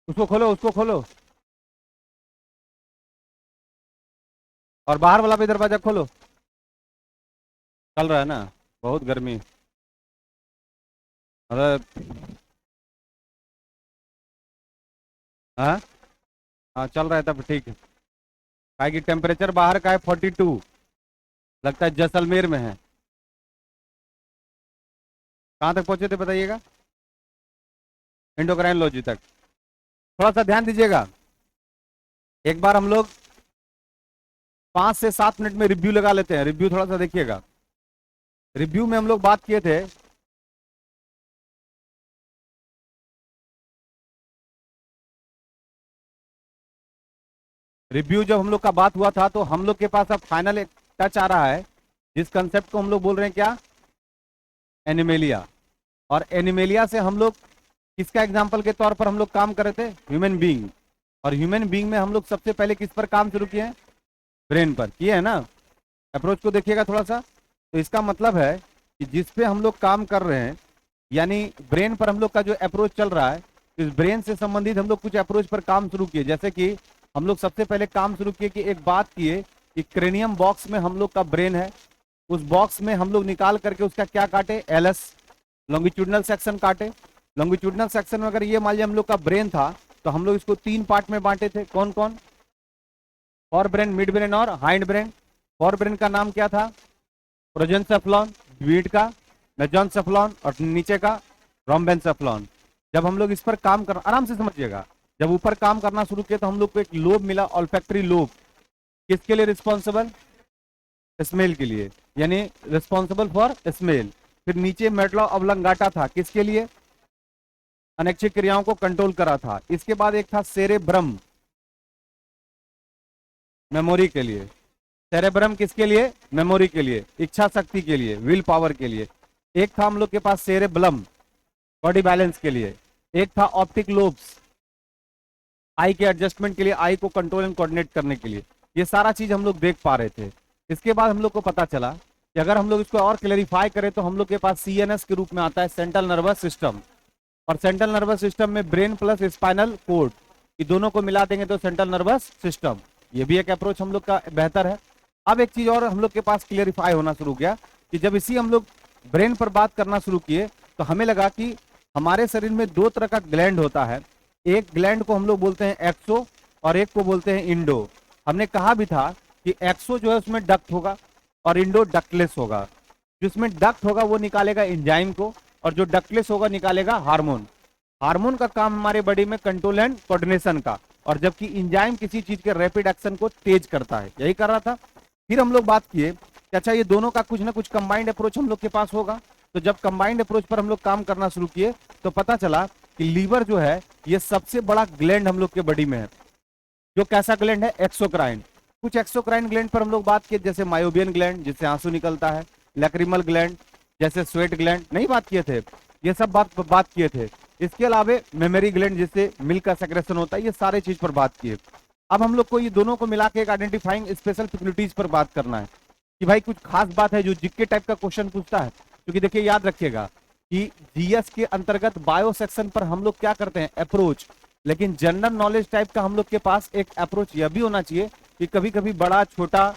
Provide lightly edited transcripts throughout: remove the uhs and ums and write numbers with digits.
उसको खोलो, उसको खोलो। और बाहर वाला भी दरवाजा खोलो। चल रहा है ना? बहुत गर्मी। अरे। हाँ। हाँ चल रहा है तब ठीक है। काहे कि टेम्परेचर बाहर का है 42। लगता है जैसलमेर में है। कहाँ तक पहुंचे थे बताइएगा? इंडोक्राइनोलॉजी तक। थोड़ा सा ध्यान दीजिएगा। एक बार हम लोग 5 से 7 मिनट में रिव्यू लगा लेते हैं। रिव्यू थोड़ा सा देखिएगा। रिव्यू में हम लोग बात किए थे। रिव्यू जब हम लोग का बात हुआ था तो हम लोग के पास अब फाइनल एक टच आ रहा है। जिस कंसेप्ट को हम लोग बोल रहे हैं क्या? एनिमेलिया। और एनिमेलिया से हम लोग किसका एग्जाम्पल के तौर पर हम लोग काम कर रहे थे? Human being. और ह्यूमन बीइंग में हम लोग सबसे पहले किस पर काम शुरू किए हैं? ब्रेन पर किए है ना? अप्रोच को देखिएगा थोड़ा सा। तो इसका मतलब है कि जिस पे हम लोग काम कर रहे हैं, यानी ब्रेन पर हम लोग का जो अप्रोच चल रहा है, इस ब्रेन से संबंधित हम लोग कुछ अप्रोच पर काम शुरू किए। जैसे कि हम लोग सबसे पहले काम शुरू किए कि एक बात किए कि क्रेनियम बॉक्स में हम लोग का ब्रेन है। उस बॉक्स में हम लोग निकाल करके उसका क्या काटे? एलएस, लॉन्गिट्यूडनल सेक्शन काटे। लॉन्गिट्यूडनल सेक्शन में अगर ये मान लिया हम लोग का ब्रेन था, तो हम लोग इसको 3 पार्ट में बांटे थे। कौन कौन? फॉर ब्रेन, मिड ब्रेन और हाइंड ब्रेन। फॉर ब्रेन का नाम क्या था? प्रोजेंसेफ्लॉन। द्वीट का मेजोनसेफ्लॉन। और नीचे का रोम्बेनसेफ्लॉन। जब हम लोग इस पर काम कर, आराम से समझिएगा, जब ऊपर काम करना शुरू किया तो हम लोग को एक लोब मिला, ऑल्फैक्टरी लोब। किसके लिए रिस्पॉन्सिबल? स्मेल के लिए, यानी रिस्पॉन्सिबल फॉर स्मेल। फिर नीचे मेडुला ऑब्लंगाटा था, किसके लिए? अनैच्छिक क्रियाओं को कंट्रोल करा था। इसके बाद एक था सेरेब्रम, मेमोरी के लिए। सेरेब्रम किसके लिए? मेमोरी के लिए, इच्छा शक्ति के लिए, विल पावर के लिए। एक था हम लोग के पास सेरेब्लम, बॉडी बैलेंस के लिए। एक था ऑप्टिक लोब्स, आई के एडजस्टमेंट के लिए, आई को कंट्रोल एंड कोऑर्डिनेट करने के लिए। ये सारा चीज हम लोग देख पा रहे थे। इसके बाद हम लोग को पता चला कि अगर हम लोग इसको और क्लेरिफाई करें तो हम लोग के पास सीएनएस के रूप में आता है, सेंट्रल नर्वस सिस्टम। और सेंट्रल नर्वस सिस्टम में ब्रेन प्लस स्पाइनल कोड, ये दोनों को मिला देंगे तो सेंट्रल नर्वस सिस्टम। ये भी एक अप्रोच हम लोग का बेहतर है। अब एक चीज और हम लोग के पास क्लियरिफाई होना शुरू किया कि जब इसी हम लोग ब्रेन पर बात करना शुरू किए तो हमें लगा कि हमारे शरीर में 2 तरह का ग्लैंड होता है। एक ग्लैंड को हम लोग बोलते हैं एक्सो, और एक को बोलते हैं इंडो। हमने कहा भी था कि एक्सो जो है उसमें डक्ट होगा और इंडो डक्टलेस होगा। जिसमें डक्ट होगा वो निकालेगा एंजाइम को, और जो डक्टलेस होगा निकालेगा हार्मोन। हार्मोन का काम हमारे बॉडी में कंट्रोल एंड कोऑर्डिनेशन का, और जबकि एंजाइम किसी चीज के रैपिड एक्शन को तेज करता है। यही कर रहा था। फिर हम लोग बात किए कि अच्छा ये दोनों का कुछ ना कुछ कंबाइंड अप्रोच हम लोग के पास होगा। तो जब कंबाइंड अप्रोच पर हम लोग काम करना शुरू किए तो पता चला कि लीवर जो है ये सबसे बड़ा ग्लैंड हम लोग के बॉडी में है। जो कैसा ग्लैंड है? एक्सोक्राइन। कुछ एक्सोक्राइन ग्लैंड पर हम लोग बात किए, जैसे मायोबियन ग्लैंड जिससे आंसू निकलता है, लैक्रिमल ग्लैंड जैसे स्वेट ग्लैंड, नहीं बात किए थे? ये सब बात किए थे। इसके अलावा मेमोरी ग्लैंड जिससे मिल्क का सेक्रेशन होता है, ये सारे चीज पर बात किए। अब हम लोग को ये दोनों को मिला के एक आइडेंटिफाइंग स्पेशल सिक्योरिटीज पर बात करना है कि भाई कुछ खास बात है जो जीके टाइप का क्वेश्चन पूछता है। क्योंकि देखिए याद रखिएगा कि जीएस के अंतर्गत बायो सेक्शन पर हम लोग क्या करते हैं? अप्रोच। लेकिन जनरल नॉलेज टाइप का हम लोग के पास एक अप्रोच यह भी होना चाहिए कि कभी कभी बड़ा छोटा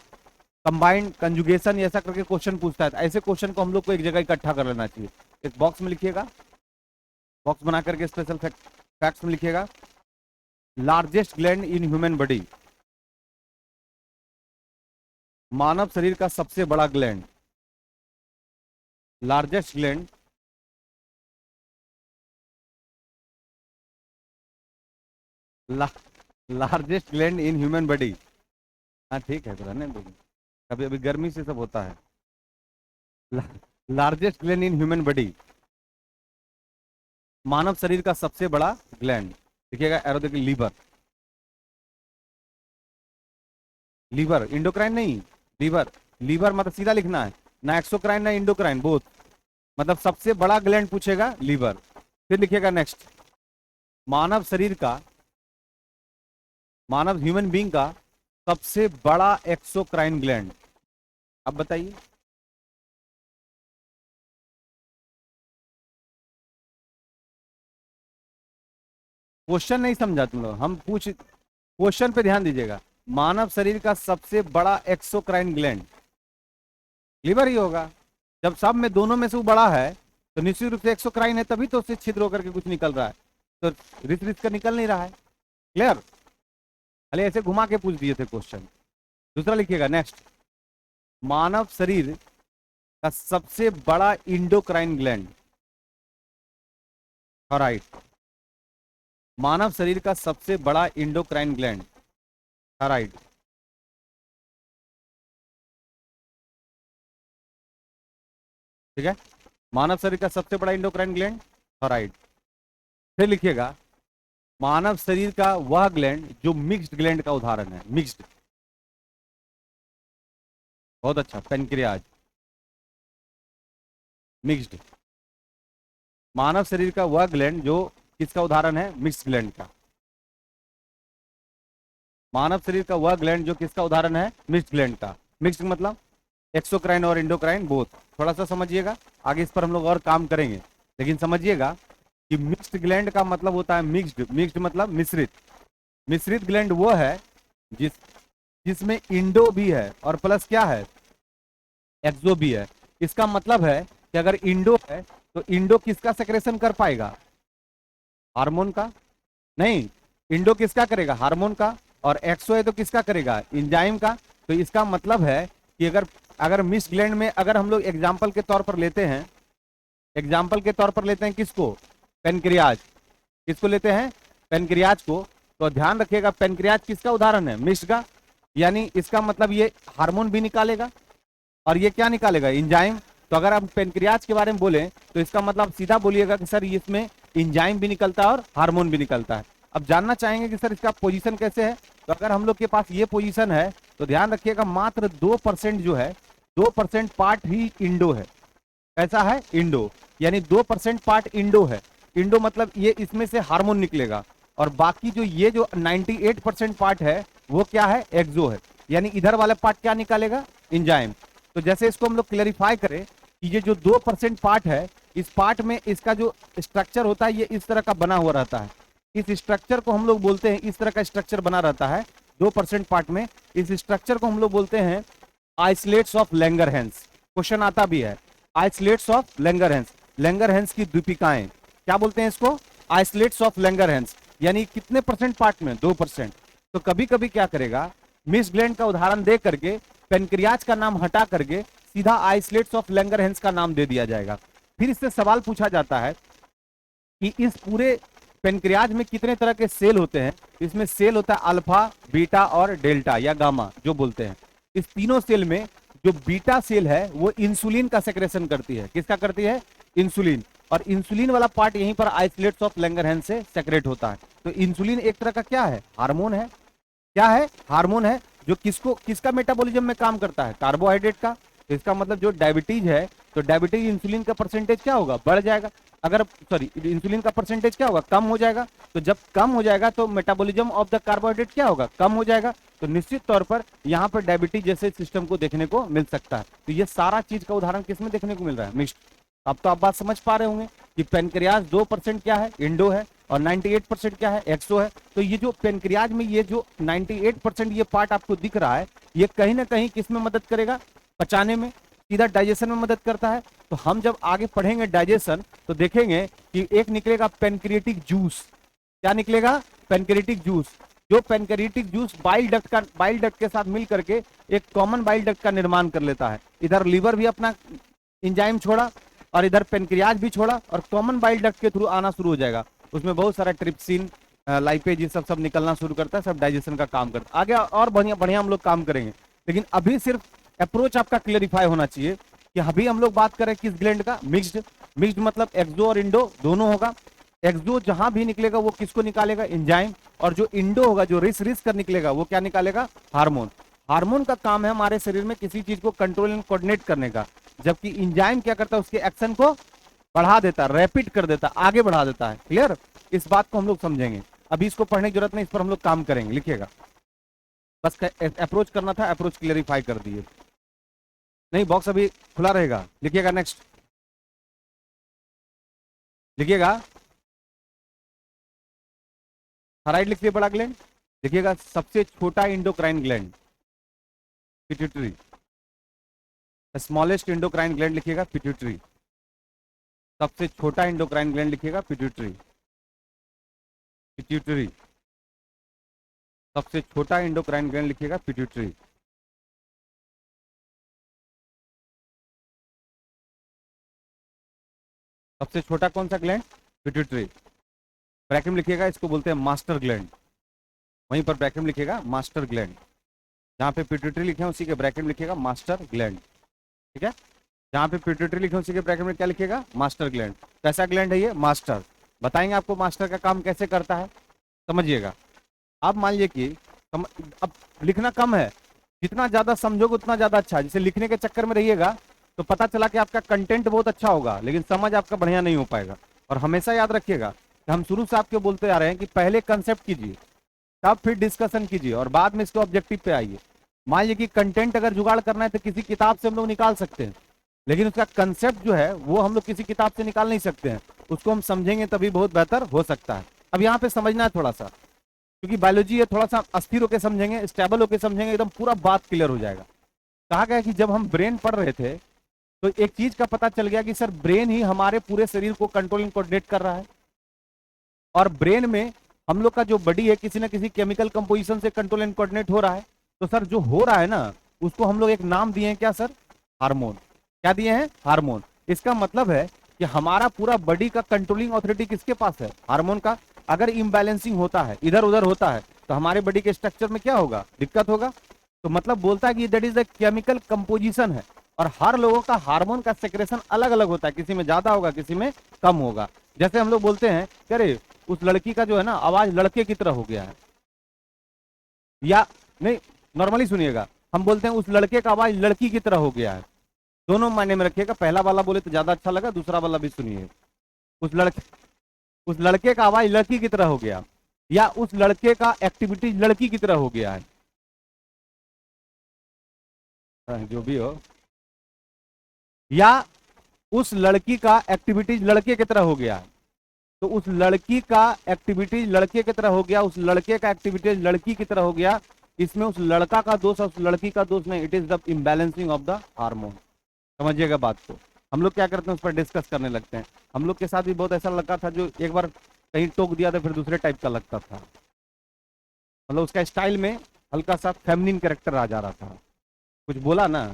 कंबाइंड कंजुगेशन ऐसा करके क्वेश्चन पूछता है, तो ऐसे क्वेश्चन को हम लोग को एक जगह इकट्ठा कर लेना चाहिए। एक बॉक्स में लिखिएगा, बॉक्स बना करके स्पेशल फैक्ट्स में लिखिएगा। Largest gland in human body, मानव शरीर का सबसे बड़ा gland. Largest gland, largest gland in human body. हाँ ठीक है, तो रहने दो। कभी अभी गर्मी से सब होता है। Largest gland in human body, मानव शरीर का सबसे बड़ा ग्लैंड। देखिएगा एरो देखिए, लीवर। लीवर इंडोक्राइन नहीं, लीवर। लीवर मतलब सीधा लिखना है, ना एक्सोक्राइन ना इंडोक्राइन, बोथ। मतलब सबसे बड़ा ग्लैंड पूछेगा लीवर। फिर लिखिएगा नेक्स्ट, मानव शरीर का, मानव ह्यूमन बीइंग का सबसे बड़ा एक्सोक्राइन ग्लैंड। अब बताइए। क्वेश्चन नहीं समझा तुम लोग, हम पूछ क्वेश्चन पे ध्यान दीजिएगा। मानव शरीर का सबसे बड़ा एक्सोक्राइन ग्लैंड लीवर ही होगा। जब सब में दोनों में से वो बड़ा है तो निश्चित रूप से एक्सोक्राइन है, तभी तो उससे छिद्र होकर के कुछ निकल रहा है, तो रिस रिस कर निकल नहीं रहा है। क्लियर? खाली ऐसे घुमा के पूछ दिए थे क्वेश्चन। दूसरा लिखिएगा नेक्स्ट, मानव शरीर का सबसे बड़ा इंडोक्राइन ग्लैंड थायराइड। मानव शरीर का सबसे बड़ा इंडोक्राइन ग्लैंड थायराइड। ठीक है, मानव शरीर का सबसे बड़ा इंडोक्राइन ग्लैंड थायराइड। फिर लिखिएगा, मानव शरीर का वह ग्लैंड जो मिक्स्ड ग्लैंड का उदाहरण है। मिक्स्ड, बहुत अच्छा, पेनक्रियाज। मिक्स्ड, मानव शरीर का वह ग्लैंड जो किसका उदाहरण है? मिक्स्ड ग्लैंड का। मानव शरीर का वह ग्लैंड जो किसका उदाहरण है? मिक्स्ड ग्लैंड का। मिक्स्ड मतलब एक्सोक्राइन और इंडोक्राइन बोथ। थोड़ा सा समझिएगा, आगे इस पर हम लोग और काम करेंगे, लेकिन समझिएगा कि मिक्स्ड ग्लैंड का मतलब होता है मिक्स्ड। मिक्स्ड मतलब मिश्रित। मिश्रित ग्लैंड वो है जिसमें इंडो भी है और प्लस क्या है? एक्सो भी है। इसका मतलब है कि अगर इंडो है तो इंडो किसका सेक्रेशन कर पाएगा? हार्मोन का? नहीं, इंडो किसका करेगा? हार्मोन का। और एक्सो है तो किसका करेगा? एंजाइम का। तो इसका मतलब है कि अगर अगर मिस ग्लैंड में अगर हम लोग एग्जाम्पल के तौर पर लेते हैं, एग्जाम्पल के तौर पर लेते हैं किसको? पेनक्रियाज। किसको लेते हैं? पेनक्रियाज को। तो ध्यान रखिएगा, पेनक्रियाज किसका उदाहरण है? मिक्स्ड का। यानी इसका मतलब ये हार्मोन भी निकालेगा और ये क्या निकालेगा? एंजाइम। तो अगर आप पेनक्रियाज के बारे में बोलें तो इसका मतलब सीधा बोलिएगा कि सर इसमें एंजाइम भी निकलता है और हार्मोन भी निकलता है। अब जानना चाहेंगे कि सर इसका पोजीशन कैसे है, तो अगर हम लोग के पास ये पोजीशन है तो ध्यान रखिएगा मात्र 2% जो है, 2% पार्ट ही इंडो है। कैसा है? इंडो। यानी 2% पार्ट इंडो है। इंडो मतलब ये इसमें से हार्मोन निकलेगा और बाकी जो ये जो 98% पार्ट है वो क्या है? एक्सो है। यानी इधर वाला पार्ट क्या निकालेगा? एंजाइम। तो जैसे इसको हम लोग क्लेरिफाई करें कि ये जो 2% पार्ट है, इस पार्ट में इसका जो स्ट्रक्चर होता है ये इस तरह का बना हुआ रहता है। इस स्ट्रक्चर को हम लोग बोलते हैं, इस तरह का स्ट्रक्चर बना रहता है 2% पार्ट में। इस स्ट्रक्चर को हम लोग बोलते हैं आइसोलेट्स ऑफ लैंगरहैंस। क्वेश्चन आता भी है, आइसोलेट्स ऑफ लैंगरहैंस। लैंगरहैंस की द्वीपिकाएं क्या बोलते हैं इसको? Isolates of Langerhans. यानी कितने परसेंट पार्ट में? 2%। तो कभी कभी क्या करेगा, मिस ग्लैंड का उदाहरण दे करके पेनक्रियाज का नाम हटा करके सीधा आइसोलेट्स ऑफ लैंगरहैंस का नाम दे दिया जाएगा। फिर इससे सवाल पूछा जाता है कि इस पूरे पेनक्रियाज में कितने तरह के सेल होते हैं? इसमें सेल होता है अल्फा, बीटा और डेल्टा या गामा जो बोलते हैं। इस तीनों सेल में जो बीटा सेल है वो इंसुलिन का सेक्रेशन करती है। किसका करती है? इंसुलिन। और इंसुलिन वाला पार्ट यहीं पर आइसोलेट्स ऑफ लैंगरहैंस से सेक्रेट होता है। तो इंसुलिन एक तरह का क्या है? हार्मोन है। क्या है? हार्मोन है, जो किसका मेटाबॉलिज्म में काम करता है? कार्बोहाइड्रेट का। तो इसका मतलब जो डायबिटीज है, तो डायबिटीज इंसुलिन का परसेंटेज क्या होगा? बढ़ जाएगा। अगर सॉरी, इंसुलिन का परसेंटेज क्या होगा? कम हो जाएगा। तो जब कम हो जाएगा तो मेटाबॉलिज्म ऑफ द कार्बोहाइड्रेट क्या होगा? कम हो जाएगा। तो निश्चित तौर पर यहाँ पर डायबिटीज जैसे सिस्टम को देखने को मिल सकता है। तो ये सारा चीज का उदाहरण किसमें देखने को मिल रहा है? मिक्स्ड। अब तो आप बात समझ पा रहे होंगे कि पेनक्रियाज 2% क्या है? इंडो है। और 98% क्या है? एक्सो है। तो ये जो पेनक्रियाज में ये जो 98% ये पार्ट आपको दिख रहा है, ये कहीं ना कहीं किस में मदद करेगा? पचाने में, सीधा डाइजेशन में मदद करता है। तो हम जब आगे पढ़ेंगे डाइजेशन तो देखेंगे कि एक निकलेगा पेनक्रिएटिक जूस। क्या निकलेगा? Pancreatic juice. जो पेनक्रिएटिक जूस बाइल डक्ट के साथ मिल करके एक कॉमन बाइल डक्ट का निर्माण कर लेता है। इधर लीवर भी अपना एंजाइम छोड़ा और इधर पेनक्रियाज भी छोड़ा और कॉमन बाइल डक्ट के थ्रू आना शुरू हो जाएगा। उसमें बहुत सारा ट्रिप्सिन, लाइपेज, ये सब निकलना शुरू करता है, सब डाइजेशन का काम करता है। आगे और बढ़िया बढ़िया हम लोग काम करेंगे, लेकिन अभी सिर्फ अप्रोच आपका क्लेरिफाई होना चाहिए कि अभी हम लोग बात करें किस ग्लैंड का? मिक्स्ड। मिक्स्ड मतलब एक्सो और इंडो दोनों होगा। एक्सो जहां भी निकलेगा वो किसको निकालेगा? एंजाइम। और जो इंडो होगा, जो रिस रिस कर निकलेगा, वो क्या निकालेगा? हार्मोन। हार्मोन का काम है हमारे शरीर में किसी चीज को कंट्रोल एंड कोऑर्डिनेट करने का, जबकि एंजाइम क्या करता है? उसके एक्शन को बढ़ा देता है, रैपिड कर देता है, आगे बढ़ा देता है। क्लियर? इस बात को हम लोग समझेंगे। अभी इसको पढ़ने की जरूरत नहीं, इस पर हम लोग काम करेंगे। लिखिएगा, बस अप्रोच करना था, अप्रोच क्लियरिफाई कर दिए। नहीं, बॉक्स अभी खुला रहेगा। लिखिएगा नेक्स्ट, लिखिएगा थायराइड लिखिए बड़ा ग्लैंड, देखिएगा सबसे छोटा endocrine gland pituitary, smallest endocrine gland लिखिएगा पिट्यूटरी, सबसे छोटा इंडोक्राइन ग्लैंड लिखिएगा पिट्यूटरी, पिट्यूटरी, सबसे छोटा इंडोक्राइन ग्लैंड लिखिएगा पिट्यूटरी। सबसे छोटा कौन सा ग्लैंड? पिट्यूटरी। ब्रैकेट में लिखिएगा, इसको बोलते हैं मास्टर ग्लैंड, वहीं पर ब्रैकेट में लिखिएगा मास्टर ग्लैंड, जहां पे पिट्यूटरी लिखे हैं उसी के ब्रैकेट में लिखिएगा मास्टर ग्लैंड, ठीक है। जहां पे पिट्यूटरी लिखे हैं उसी के ब्रैकेट में क्या लिखिएगा? Master gland. कैसा ग्लैंड है ये? मास्टर। बताएंगे आपको मास्टर का काम कैसे करता है, समझिएगा। आप मान लीजिए कि अब लिखना कम है, जितना ज्यादा समझोगे उतना ज्यादा अच्छा है। जैसे लिखने के चक्कर में रहिएगा तो पता चला कि आपका कंटेंट बहुत अच्छा होगा लेकिन समझ आपका बढ़िया नहीं हो पाएगा। और हमेशा याद रखिएगा कि हम शुरू से आपके बोलते आ रहे हैं कि पहले कंसेप्ट कीजिए, तब फिर डिस्कशन कीजिए और बाद में इसके ऑब्जेक्टिव पे आइए। मान लीजिए कि कंटेंट अगर जुगाड़ करना है तो किसी किताब से हम लोग निकाल सकते हैं, लेकिन उसका कंसेप्ट जो है वो हम लोग किसी किताब से निकाल नहीं सकते हैं, उसको हम समझेंगे तभी बहुत बेहतर हो सकता है। अब यहाँ पे समझना है थोड़ा सा, क्योंकि बायोलॉजी है, थोड़ा सा अस्थिर होकर समझेंगे, स्टेबल होकर समझेंगे, एकदम पूरा बात क्लियर हो जाएगा। कहा गया कि जब हम ब्रेन पढ़ रहे थे तो एक चीज का पता चल गया कि सर ब्रेन ही हमारे पूरे शरीर को कंट्रोल एंड कोऑर्डिनेट कर रहा है, और ब्रेन में हम लोग का जो बॉडी है किसी ना किसी केमिकल कंपोजिशन से कंट्रोल एंड कोऑर्डिनेट हो रहा है। तो सर जो हो रहा है ना उसको हम लोग एक नाम दिए हैं, क्या सर? हार्मोन। क्या दिए हैं? हार्मोन। इसका मतलब है कि हमारा पूरा बॉडी का कंट्रोलिंग अथॉरिटी किसके पास है? हार्मोन का। अगर इम्बैलेंसिंग होता है, इधर उधर होता है, तो हमारे बॉडी के स्ट्रक्चर में क्या होगा? दिक्कत होगा। तो मतलब बोलता है कि that is the chemical composition है, और हर लोगों का हार्मोन का सेक्रेशन अलग अलग होता है, किसी में ज्यादा होगा किसी में कम होगा। जैसे हम लोग बोलते हैं कि अरे उस लड़की का जो है ना आवाज लड़के की तरह हो गया है, या नहीं, नॉर्मली सुनिएगा, हम बोलते हैं उस लड़के का आवाज लड़की की तरह हो गया है। दोनों मायने में रखिएगा, पहला वाला बोले तो ज्यादा अच्छा लगा, दूसरा वाला भी सुनिए। उस लड़के का आवाज लड़की की तरह हो गया, या उस लड़के का एक्टिविटी लड़की की तरह हो गया है, जो भी हो, या उस लड़की का एक्टिविटीज लड़के की तरह हो गया है। तो उस लड़की का एक्टिविटीज लड़के की तरह हो गया, उस लड़के का एक्टिविटीज लड़की की तरह हो गया, इसमें उस लड़का का दोष और उस लड़की का दोष नहीं, it is the imbalancing of the hormone. समझिएगा बात को। हम लोग क्या करते हैं उस पर डिस्कस करने लगते हैं। हम लोग के साथ भी बहुत ऐसा लड़का था जो एक बार कहीं टोक दिया था फिर दूसरे टाइप का लगता था, मतलब उसका स्टाइल में हल्का सा फेमिनिन कैरेक्टर आ जा रहा था। कुछ बोला ना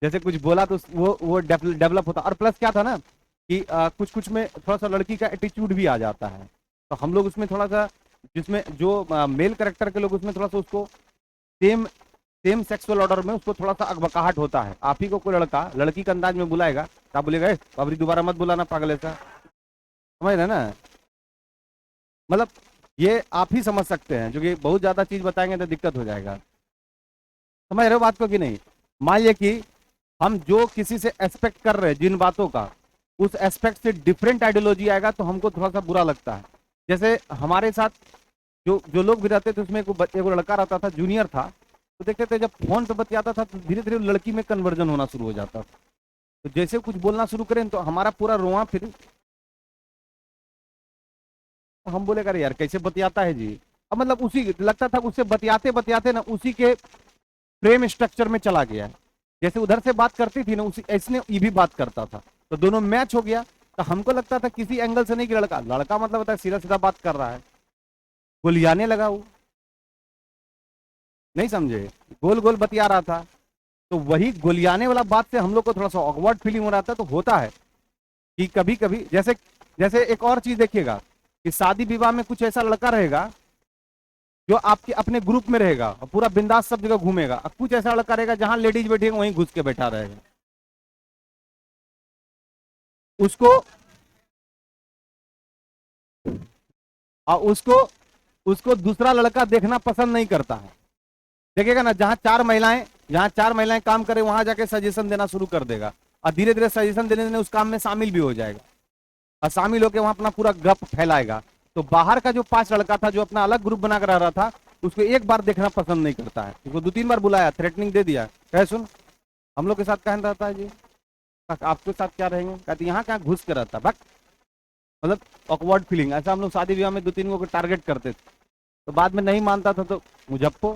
जैसे कुछ बोला तो वो डेवलप होता। और प्लस क्या था ना कि कुछ कुछ में थोड़ा सा लड़की का एटीट्यूड भी आ जाता है, तो हम लोग उसमें थोड़ा सा, जिसमें जो मेल कैरेक्टर के लोग उसमें थोड़ा सा उसको सेम सेम सेक्सुअल ऑर्डर में उसको थोड़ा सा अकबकाहट होता है। आप ही को कोई लड़का लड़की का अंदाज में बुलाएगा तो आप बोलेगा अबरी दोबारा मत बुलाना पागल ऐसा, समझ रहे ना? मतलब ये आप ही समझ सकते हैं, जो कि बहुत ज्यादा चीज बताएंगे तो दिक्कत हो जाएगा। समझ रहे हो बात को कि नहीं? मान लीजिए कि हम जो किसी से एक्सपेक्ट कर रहे हैं जिन बातों का, उस एस्पेक्ट से डिफरेंट आइडियोलॉजी आएगा तो हमको थोड़ा सा बुरा लगता है। जैसे हमारे साथ जो जो लोग भी रहते थे उसमें एक लड़का रहता था, जूनियर था, तो देखते थे जब फोन पे बतियाता था तो धीरे धीरे लड़की में कन्वर्जन होना शुरू हो जाता था। तो जैसे कुछ बोलना शुरू करें तो हमारा पूरा रोआ फिर, हम बोले अरे यार कैसे बतियाता है जी। अब मतलब उसी लगता था उससे बतियाते बतियाते ना उसी के फ्रेम स्ट्रक्चर में चला गया है। जैसे उधर से बात करती थी ना उसी ऐसे ये भी बात करता था, तो दोनों मैच हो गया। तो हमको लगता था किसी एंगल से नहीं कि लड़का लड़का मतलब होता है सीधा सीधा बात कर रहा है, गुलियाने लगा वो, नहीं समझे, गोल गोल बतिया रहा था। तो वही गुलियाने वाला बात से हम लोग को थोड़ा सा ऑकवर्ड फीलिंग हो रहा था। तो होता है कि कभी कभी जैसे जैसे एक और चीज देखिएगा कि शादी विवाह में कुछ ऐसा लड़का रहेगा जो आपके अपने ग्रुप में रहेगा और पूरा बिंदास सब जगह घूमेगा, और कुछ ऐसा लड़का रहेगा जहां लेडीज बैठेगा वहीं घुस के बैठा रहेगा। उसको और उसको दूसरा लड़का देखना पसंद नहीं करता है। देखेगा ना जहां चार महिलाएं काम करे वहां जाके सजेशन देना शुरू कर देगा, और धीरे धीरे सजेशन देने देने उस काम में शामिल भी हो जाएगा, और शामिल होकर वहां अपना पूरा गप फैलाएगा। तो बाहर का जो 5 लड़का था जो अपना अलग ग्रुप बनाकर रह रहा था, उसको एक बार देखना पसंद नहीं करता है। उसको 2-3 बार बुलाया, थ्रेटनिंग दे दिया, कहे सुन हम लोग के साथ कहना रहता है जी, आपके साथ क्या रहेंगे, कहते यहाँ क्या घुस के रहता बक। मतलब ऑकवर्ड फीलिंग, ऐसा हम लोग शादी विवाह में 2-3 को टारगेट करते थे, तो बाद में नहीं मानता था तो मुझप्पो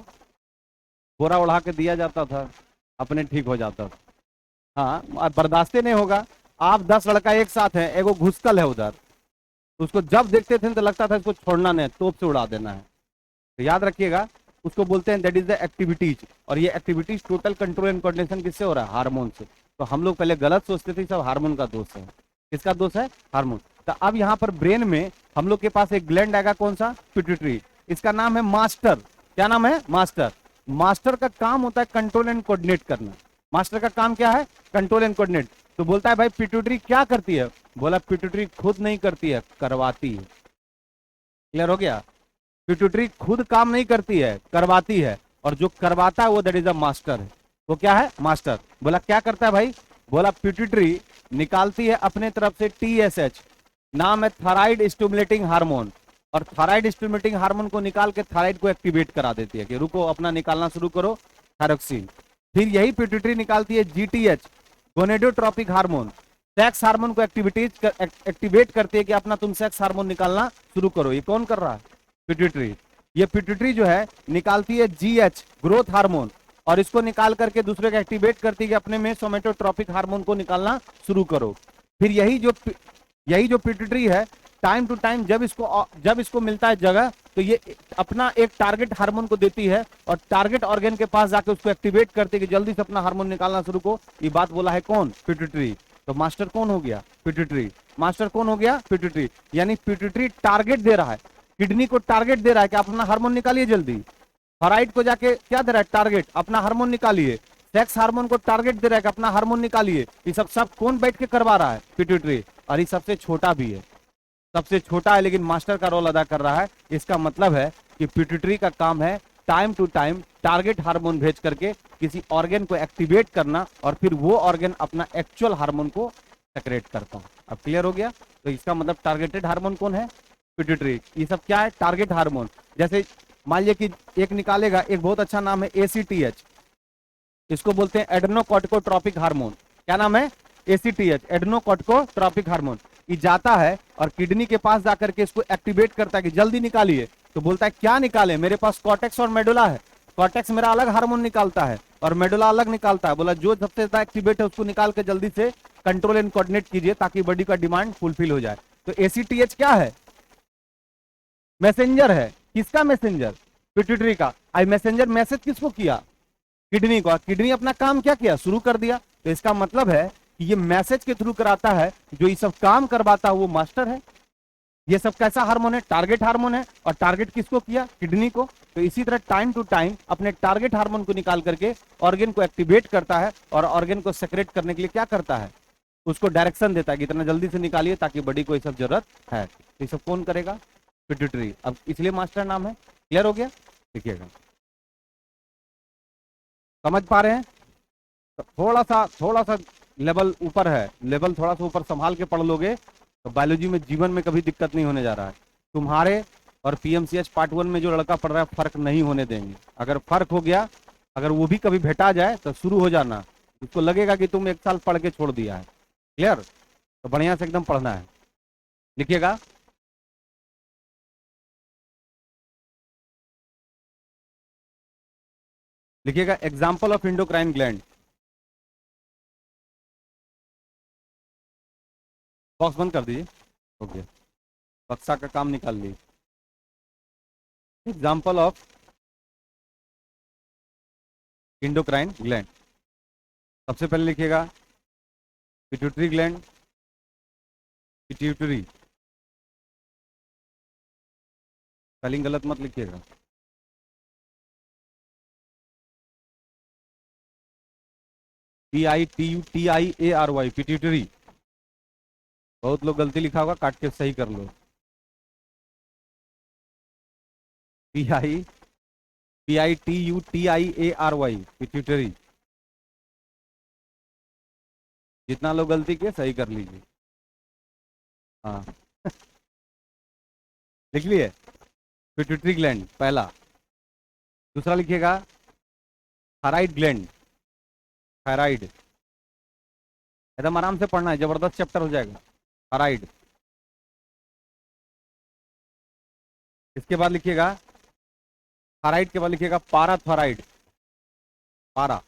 बोरा उड़ा के दिया जाता था, अपने ठीक हो जाता था। हाँ, और बर्दाश्त नहीं होगा। आप 10 लड़का एक साथ हैं, एगो घुसकल है उधर, उसको जब देखते थे तो लगता था इसको छोड़ना नहीं, तोप से उड़ा देना है। तो याद रखिएगा, उसको बोलते हैं दैट इज द एक्टिविटीज, और ये activities total control and coordination किससे हो रहा है? हार्मोन से। तो हम लोग पहले गलत सोचते थे, सब हार्मोन का दोष है। किसका दोष है? हार्मोन। तो अब यहाँ पर ब्रेन में हम लोग के पास एक ग्लैंड आएगा, कौन सा? पिट्यूटरी। इसका नाम है मास्टर। क्या नाम है? मास्टर। मास्टर का काम होता है कंट्रोल एंड कोऑर्डिनेट करना। मास्टर का काम क्या है? Control and coordinate. तो बोलता है भाई पिट्यूटरी क्या करती है? बोला पिट्यूटरी खुद नहीं करती है, करवाती है। क्लियर हो गया? पिट्यूटरी खुद काम नहीं करती है, करवाती है, और जो करवाता है वो दैट इज अ मास्टर है। वो क्या है? मास्टर। बोला क्या करता है भाई? बोला पिट्यूटरी निकालती है अपने तरफ से TSH, नाम है थायराइड स्टिमुलेटिंग हार्मोन, और थायराइड स्टिमुलेटिंग हार्मोन को निकाल के थायराइड को एक्टिवेट करा देती है कि रुको अपना निकालना शुरू करो, थायरोक्सिन। फिर यही पिट्यूटरी निकालती है GTH, gonadotropic hormone, sex hormone को एक्टिवेट करती है कि अपना तुम सेक्स हार्मोन निकालना शुरू करो। ये कौन कर रहा है? पिट्यूटरी। ये पिट्यूटरी जो है निकालती है GH, ग्रोथ हार्मोन, और इसको निकाल करके दूसरे को एक्टिवेट करती है कि अपने में सोमेटोट्रोपिक हार्मोन को निकालना शुरू करो। फिर यही जो पिट्यूटरी है, टाइम टू टाइम जब इसको मिलता है जगह, तो ये अपना एक टारगेट हार्मोन को देती है, और टारगेट ऑर्गन के पास जाकर उसको एक्टिवेट करती है कि जल्दी से अपना हार्मोन निकालना शुरू करो। ये बात बोला है कौन? पिट्यूटरी। तो मास्टर कौन हो गया? पिट्यूटरी। मास्टर कौन हो गया? पिट्यूटरी। यानी पिट्यूटरी टारगेट दे रहा है, किडनी को टारगेट दे रहा है कि आप अपना हार्मोन निकालिए जल्दी। थायराइड को जाके क्या दे रहा है? टारगेट, अपना हार्मोन निकालिए। सेक्स हार्मोन को टारगेट दे रहा है कि अपना हार्मोन निकालिए। ये सब कौन बैठ के करवा रहा है? पिट्यूटरी। और ये सबसे छोटा भी है, सबसे छोटा है, लेकिन मास्टर का रोल अदा कर रहा है। इसका मतलब है कि पिट्यूटरी का काम है time to time target hormone भेज करके किसी ऑर्गन को एक्टिवेट करना, और फिर वो ऑर्गन अपना एक्चुअल हार्मोन को सेक्रेट करता है। अब क्लियर हो गया? तो इसका मतलब टारगेटेड हार्मोन कौन है? पिट्यूटरी। ये सब क्या है? Target hormone. जैसे मान लिया कि एक निकालेगा, एक बहुत अच्छा नाम है ACTH, इसको बोलते हैं एड्रेनोकॉर्टिकोट्रॉपिक हार्मोन। क्या नाम है? ACTH, adrenocorticotropic hormone. ये जाता है और किडनी के पास जाकर के इसको एक्टिवेट करता है कि जल्दी निकालिए। तो बोलता है क्या निकाले? मेरे पास कॉर्टेक्स और मेडुला है, कॉर्टेक्स मेरा अलग हार्मोन निकालता है और मेडुला अलग निकालता है। बोला जो सबसे ज्यादा एक्टिवेट है उसको निकाल के जल्दी से कंट्रोल एंड कोऑर्डिनेट कीजिए ताकि बॉडी का डिमांड फुलफिल हो जाए। तो ACTH क्या है? मैसेंजर है। किसका मैसेंजर? पिट्यूटरी का। आई मैसेंजर मैसेज किसको किया? किडनी को। किडनी अपना काम क्या किया? शुरू कर दिया। तो इसका मतलब है कि ये मैसेज के थ्रू कराता है, जो ये सब काम करवाता है वो मास्टर है। ये सब कैसा हार्मोन है? टारगेट हार्मोन है। और टारगेट किसको किया? किडनी को। तो इसी तरह टाइम टू टाइम अपने टारगेट हार्मोन को निकाल करके ऑर्गन को एक्टिवेट करता है, और ऑर्गन को सेक्रेट करने के लिए क्या करता है? उसको डायरेक्शन देता है कि इतना जल्दी से निकालिए ताकि बॉडी को ये सब जरूरत है। तो ये सब कौन करेगा? पिट्यूटरी। अब इसलिए मास्टर नाम है। क्लियर हो गया? देखिएगा, समझ पा रहे हैं? तो थोड़ा सा लेवल ऊपर है, लेवल थोड़ा सा ऊपर संभाल के पढ़ लोगे तो बायोलॉजी में जीवन में कभी दिक्कत नहीं होने जा रहा है। तुम्हारे और PMCH पार्ट 1 में जो लड़का पढ़ रहा है फर्क नहीं होने देंगे। अगर फर्क हो गया, अगर वो भी कभी भेटा जाए तो शुरू हो जाना, उसको लगेगा कि तुम 1 साल पढ़ के छोड़ दिया है। क्लियर? तो बढ़िया से एकदम पढ़ना है। लिखिएगा, लिखिएगा example of endocrine gland. Box बंद कर दीजिए। ओके, बक्सा का काम निकाल ली। Example of endocrine gland. सबसे पहले लिखिएगा पिट्यूटरी ग्लैंड। पिट्यूटरी, स्पेलिंग गलत मत लिखिएगा। PITUTIARY, pituitary. बहुत लोग गलती लिखा होगा, काट के सही कर लो। PITUTIARY, pituitary. जितना लोग गलती किए सही कर लीजिए। हाँ लिख लिए? पिट्यूटरी ग्लैंड पहला। दूसरा लिखिएगा थायराइड ग्लैंड। थायराइड, एकदम आराम से पढ़ना है, जबरदस्त चैप्टर हो जाएगा। थायराइड। इसके बाद लिखिएगा थायराइड के बाद लिखिएगा पाराथायराइड, पारा,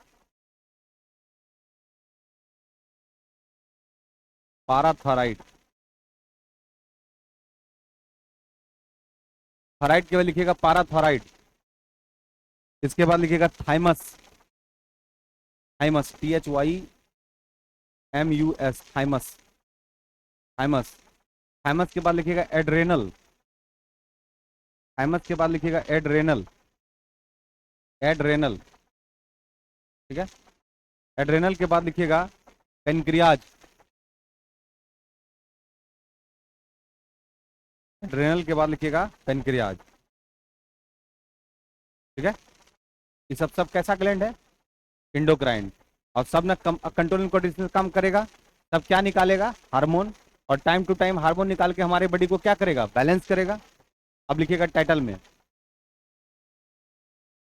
पाराथायराइड। थायराइड के बाद लिखिएगा पाराथायराइड। इसके बाद लिखिएगा thymus, thymus, THYMUS, thymus, thymus. Thymus के बाद लिखिएगा एड्रेनल, थाइमस के बाद लिखिएगा एड्रेनल, एड्रेनल, ठीक है। एड्रेनल के बाद लिखिएगा पेनक्रियाज, एड्रेनल के बाद लिखिएगा पेनक्रियाज, ठीक है। ये सब कैसा ग्लैंड है? इंडोक्राइन। और सब ना कंट्रोलिंग कोऑर्डिनेशन काम करेगा, सब क्या निकालेगा? हार्मोन। और टाइम टू टाइम हार्मोन निकाल के हमारे बॉडी को क्या करेगा? बैलेंस करेगा। अब लिखिएगा टाइटल में,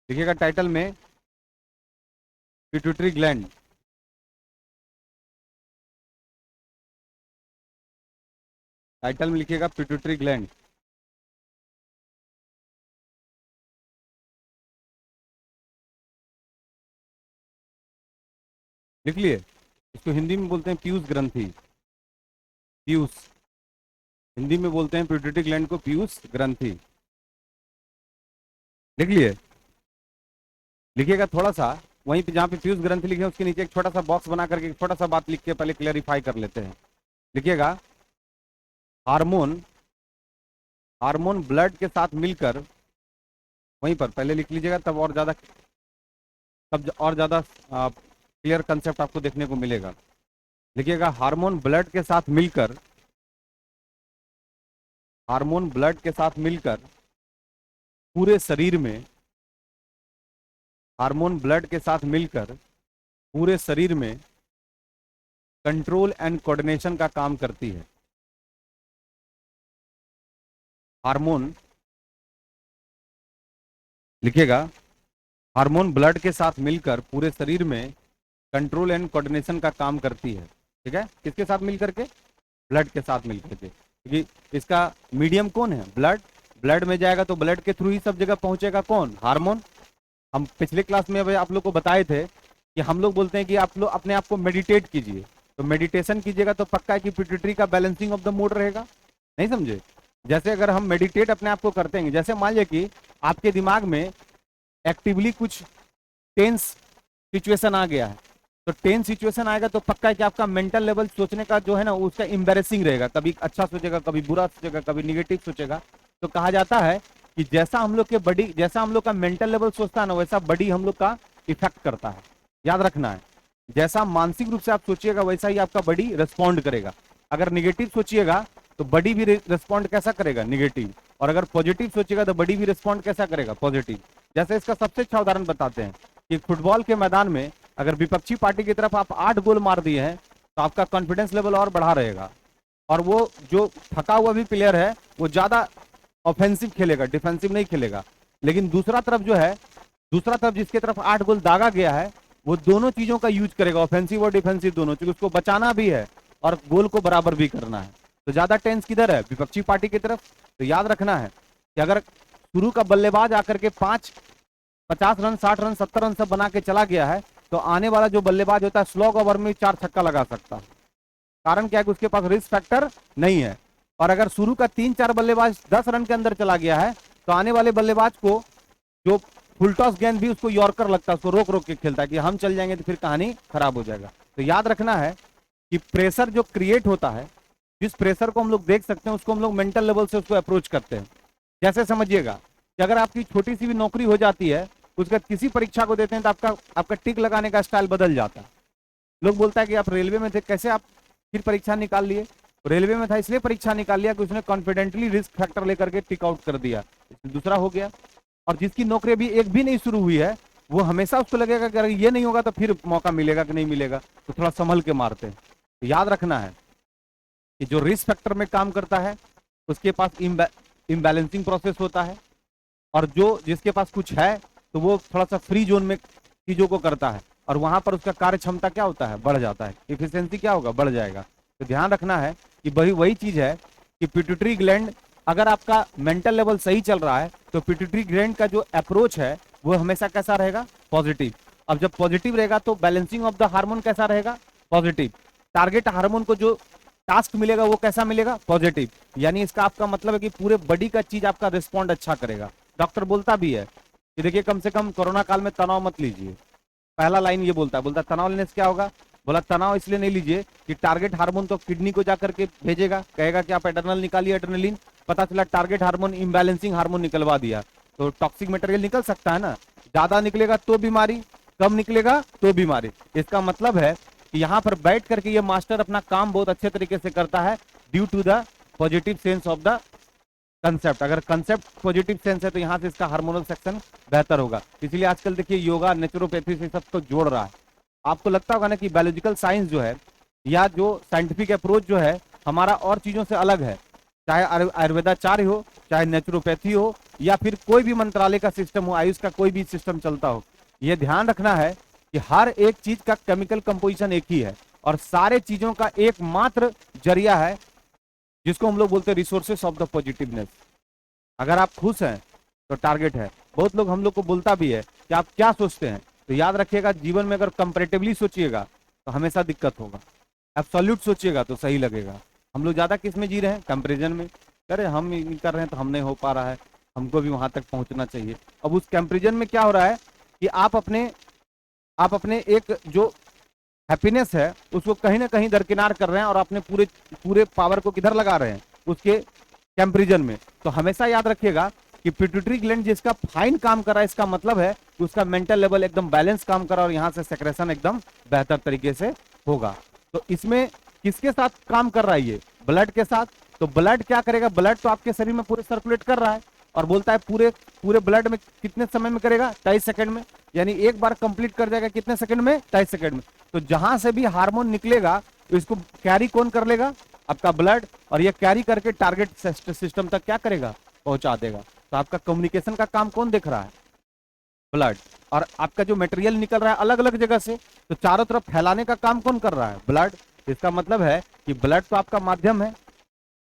लिखिएगा टाइटल में पिट्यूटरी ग्लैंड, टाइटल में लिखिएगा पिट्यूटरी ग्लैंड। लिख लिए? इसको हिंदी में बोलते हैं पीयूष ग्रंथि, पीयूष, हिंदी में बोलते हैं पिट्यूटरी ग्लैंड को पीयूष ग्रंथि। लिख लिए? लिखिएगा थोड़ा सा वहीं पे जहाँ पे पीयूष ग्रंथि लिखे उसके नीचे एक छोटा सा बॉक्स बना करके एक छोटा सा बात लिख के पहले क्लियरिफाई कर लेते हैं। लिखिएगा हार्मोन, हार्मोन ब्लड के साथ मिलकर, वहीं पर पहले लिख लीजिएगा तब और ज्यादा, तब और ज्यादा क्लियर कंसेप्ट आपको देखने को मिलेगा। लिखिएगा हार्मोन ब्लड के साथ मिलकर, हार्मोन ब्लड के साथ मिलकर पूरे शरीर में, हार्मोन ब्लड के साथ मिलकर पूरे शरीर में कंट्रोल एंड कोऑर्डिनेशन का काम करती है। हार्मोन, लिखिएगा हार्मोन ब्लड के साथ मिलकर पूरे शरीर में कंट्रोल एंड कोऑर्डिनेशन का काम करती है, ठीक है। किसके साथ मिलकर के? ब्लड के साथ मिलकर के, क्योंकि इसका मीडियम कौन है? ब्लड। ब्लड में जाएगा तो ब्लड के थ्रू ही सब जगह पहुंचेगा कौन? हार्मोन। हम पिछले क्लास में आप लोग को बताए थे कि हम लोग बोलते हैं कि आप लोग अपने आप को मेडिटेट कीजिए, तो मेडिटेशन कीजिएगा तो पक्का है कि पिट्यूटरी का बैलेंसिंग ऑफ द मूड रहेगा। नहीं समझे? जैसे अगर हम मेडिटेट अपने आप को करते हैं, जैसे मान लिया कि आपके दिमाग में एक्टिवली कुछ टेंस सिचुएशन आ गया है, तो टेंस सिचुएशन आएगा तो पक्का है कि आपका मेंटल लेवल सोचने का जो है ना उसका एम्बेरेसिंग रहेगा, कभी अच्छा सोचेगा, कभी बुरा सोचेगा, कभी निगेटिव सोचेगा। तो कहा जाता है कि जैसा हम लोग के बॉडी, जैसा हम लोग का मेंटल लेवल सोचता है ना वैसा बॉडी हम लोग का इफेक्ट करता है। याद रखना है, जैसा मानसिक रूप से आप सोचिएगा वैसा ही आपका बॉडी रिस्पॉन्ड करेगा। अगर निगेटिव सोचिएगा तो बॉडी भी रिस्पॉन्ड कैसा करेगा? निगेटिव। और अगर पॉजिटिव सोचिएगा तो बॉडी भी रिस्पॉन्ड कैसा करेगा? पॉजिटिव। जैसे इसका सबसे अच्छा उदाहरण बताते हैं कि फुटबॉल के मैदान में अगर विपक्षी पार्टी की तरफ आप 8 गोल मार दिए हैं तो आपका कॉन्फिडेंस लेवल और बढ़ा रहेगा, और वो जो थका हुआ भी प्लेयर है वो ज्यादा ऑफेंसिव खेलेगा, डिफेंसिव नहीं खेलेगा। लेकिन दूसरा तरफ जो है, दूसरा तरफ जिसके तरफ 8 गोल दागा गया है वो दोनों चीजों का यूज करेगा, ऑफेंसिव और डिफेंसिव दोनों, क्योंकि उसको बचाना भी है और गोल को बराबर भी करना है। तो ज्यादा टेंस किधर है? विपक्षी पार्टी की तरफ। तो याद रखना है कि अगर शुरू का बल्लेबाज आकर के 50 रन, 60 रन, 70 रन सब बना के चला गया है तो आने वाला जो बल्लेबाज होता है स्लॉग ओवर में 4 छक्का लगा सकता है। कारण क्या है कि उसके पास रिस्क फैक्टर नहीं है। और अगर शुरू का 3-4 बल्लेबाज 10 रन के अंदर चला गया है तो आने वाले बल्लेबाज को जो फुल टॉस गेंद भी उसको यॉर्कर लगता है, उसको रोक रोक के खेलता है कि हम चल जाएंगे तो फिर कहानी खराब हो जाएगा। तो याद रखना है कि प्रेशर जो क्रिएट होता है, जिस प्रेशर को हम लोग देख सकते हैं उसको हम लोग मेंटल लेवल से उसको अप्रोच करते हैं। जैसे समझिएगा कि अगर आपकी छोटी सी भी नौकरी हो जाती है, उसके बाद किसी परीक्षा को देते हैं तो आपका टिक लगाने का स्टाइल बदल जाता है। लोग बोलता है कि आप रेलवे में थे, कैसे आप फिर परीक्षा निकाल लिए? रेलवे में था इसलिए परीक्षा निकाल लिया कि उसने कॉन्फिडेंटली रिस्क फैक्टर लेकर के टिक आउट कर दिया, दूसरा हो गया। और जिसकी नौकरी अभी एक भी नहीं शुरू हुई है वो हमेशा उसको लगेगा कि अगर ये नहीं होगा तो फिर मौका मिलेगा कि नहीं मिलेगा, तो थोड़ा संभल के मारते हैं। तो याद रखना है कि जो रिस्क फैक्टर में काम करता है उसके पास इम्बैलेंसिंग प्रोसेस होता है, और जो जिसके पास कुछ है तो वो थोड़ा सा फ्री जोन में चीजों को करता है और वहां पर उसका कार्य क्षमता क्या होता है? बढ़ जाता है, इफिशियंसी क्या होगा? बढ़ जाएगा। तो ध्यान रखना है कि वही चीज है कि पिट्यूटरी ग्लैंड अगर आपका मेंटल लेवल सही चल रहा है तो पिट्यूटरी ग्लैंड का जो अप्रोच है वो हमेशा कैसा रहेगा, पॉजिटिव। अब जब पॉजिटिव रहेगा तो बैलेंसिंग ऑफ द हार्मोन कैसा रहेगा, पॉजिटिव। टारगेट हार्मोन को जो टास्क मिलेगा वो कैसा मिलेगा, पॉजिटिव। यानी इसका आपका मतलब है कि पूरे बॉडी का चीज आपका रिस्पॉन्ड अच्छा करेगा। डॉक्टर बोलता भी है कि देखिए कम से कम कोरोना काल में तनाव मत लीजिए, पहला लाइन ये बोलता है तनाव लेने से क्या होगा, बोला तनाव इसलिए नहीं लीजिए कि टारगेट हार्मोन तो किडनी को जाकर के भेजेगा, कहेगा कि आप एड्रेनल निकालिए, एड्रेनलिन, पता चला टारगेट हार्मोन इम्बैलेंसिंग हार्मोन निकलवा दिया, तो टॉक्सिक मटेरियल निकल सकता है ना। ज्यादा निकलेगा तो बीमारी, कम निकलेगा तो बीमारी। इसका मतलब है कि यहाँ पर बैठ करके ये मास्टर अपना काम बहुत अच्छे तरीके से करता है due to the positive sense of the concept. अगर कंसेप्ट पॉजिटिव सेंस है तो यहाँ से इसका हार्मोनल सेक्शन बेहतर होगा। इसलिए आजकल देखिए योगा नेचुरोपैथी से सबको जोड़ रहा है। आपको लगता होगा ना कि बायोलॉजिकल साइंस जो है या जो साइंटिफिक अप्रोच जो है हमारा और चीजों से अलग है, चाहे आयुर्वेदाचार्य हो, चाहे नेचुरोपैथी हो, या फिर कोई भी मंत्रालय का सिस्टम हो, आयुष का कोई भी सिस्टम चलता हो, यह ध्यान रखना है कि हर एक चीज का केमिकल कंपोजिशन एक ही है और सारे चीजों का एकमात्र जरिया है जिसको हम लोग बोलते हैं रिसोर्सेस ऑफ द पॉजिटिवनेस। अगर आप खुश हैं तो टारगेट है। बहुत लोग हम लोग को बोलता भी है कि आप क्या सोचते हैं, तो याद रखिएगा जीवन में अगर कंपैरेटिवली सोचिएगा तो हमेशा दिक्कत होगा, एब्सोल्यूट सोचिएगा तो सही लगेगा। हम लोग ज्यादा किस में जी रहे हैं, कंपैरिजन में। अरे हम नहीं कर रहे हैं तो हम नहीं हो पा रहा है, हमको भी वहां तक पहुंचना चाहिए। अब उस कंपैरिजन में क्या हो रहा है कि आप अपने एक जो हैप्पीनेस है उसको कहीं ना कहीं दरकिनार कर रहे हैं और अपने पूरे पूरे पावर को किधर लगा रहे हैं, उसके कंपैरिजन में। तो हमेशा याद रखिएगा कि पिट्यूटरी ग्लैंड जिसका फाइन काम कर रहा है, इसका मतलब है कि उसका मेंटल लेवल एकदम बैलेंस काम कर रहा है और यहाँ से सेक्रेशन एकदम बेहतर तरीके से होगा। तो इसमें किसके साथ काम कर रहा है ये, ब्लड के साथ। तो ब्लड क्या करेगा, ब्लड तो आपके शरीर में पूरे सर्कुलेट कर रहा है और बोलता है पूरे पूरे ब्लड में कितने समय में करेगा, 23 सेकंड में। यानी एक बार कंप्लीट कर जाएगा कितने सेकंड में, 23 सेकंड में। तो जहां से भी हार्मोन निकलेगा तो इसको कैरी कौन कर लेगा, आपका ब्लड, और ये कैरी करके टारगेट सिस्टम तक क्या करेगा, पहुंचा देगा। तो आपका कम्युनिकेशन का काम कौन देख रहा है, ब्लड। और आपका जो मटेरियल निकल रहा है अलग अलग जगह से, तो चारों तरफ फैलाने का काम कौन कर रहा है, ब्लड। इसका मतलब है कि ब्लड तो आपका माध्यम है।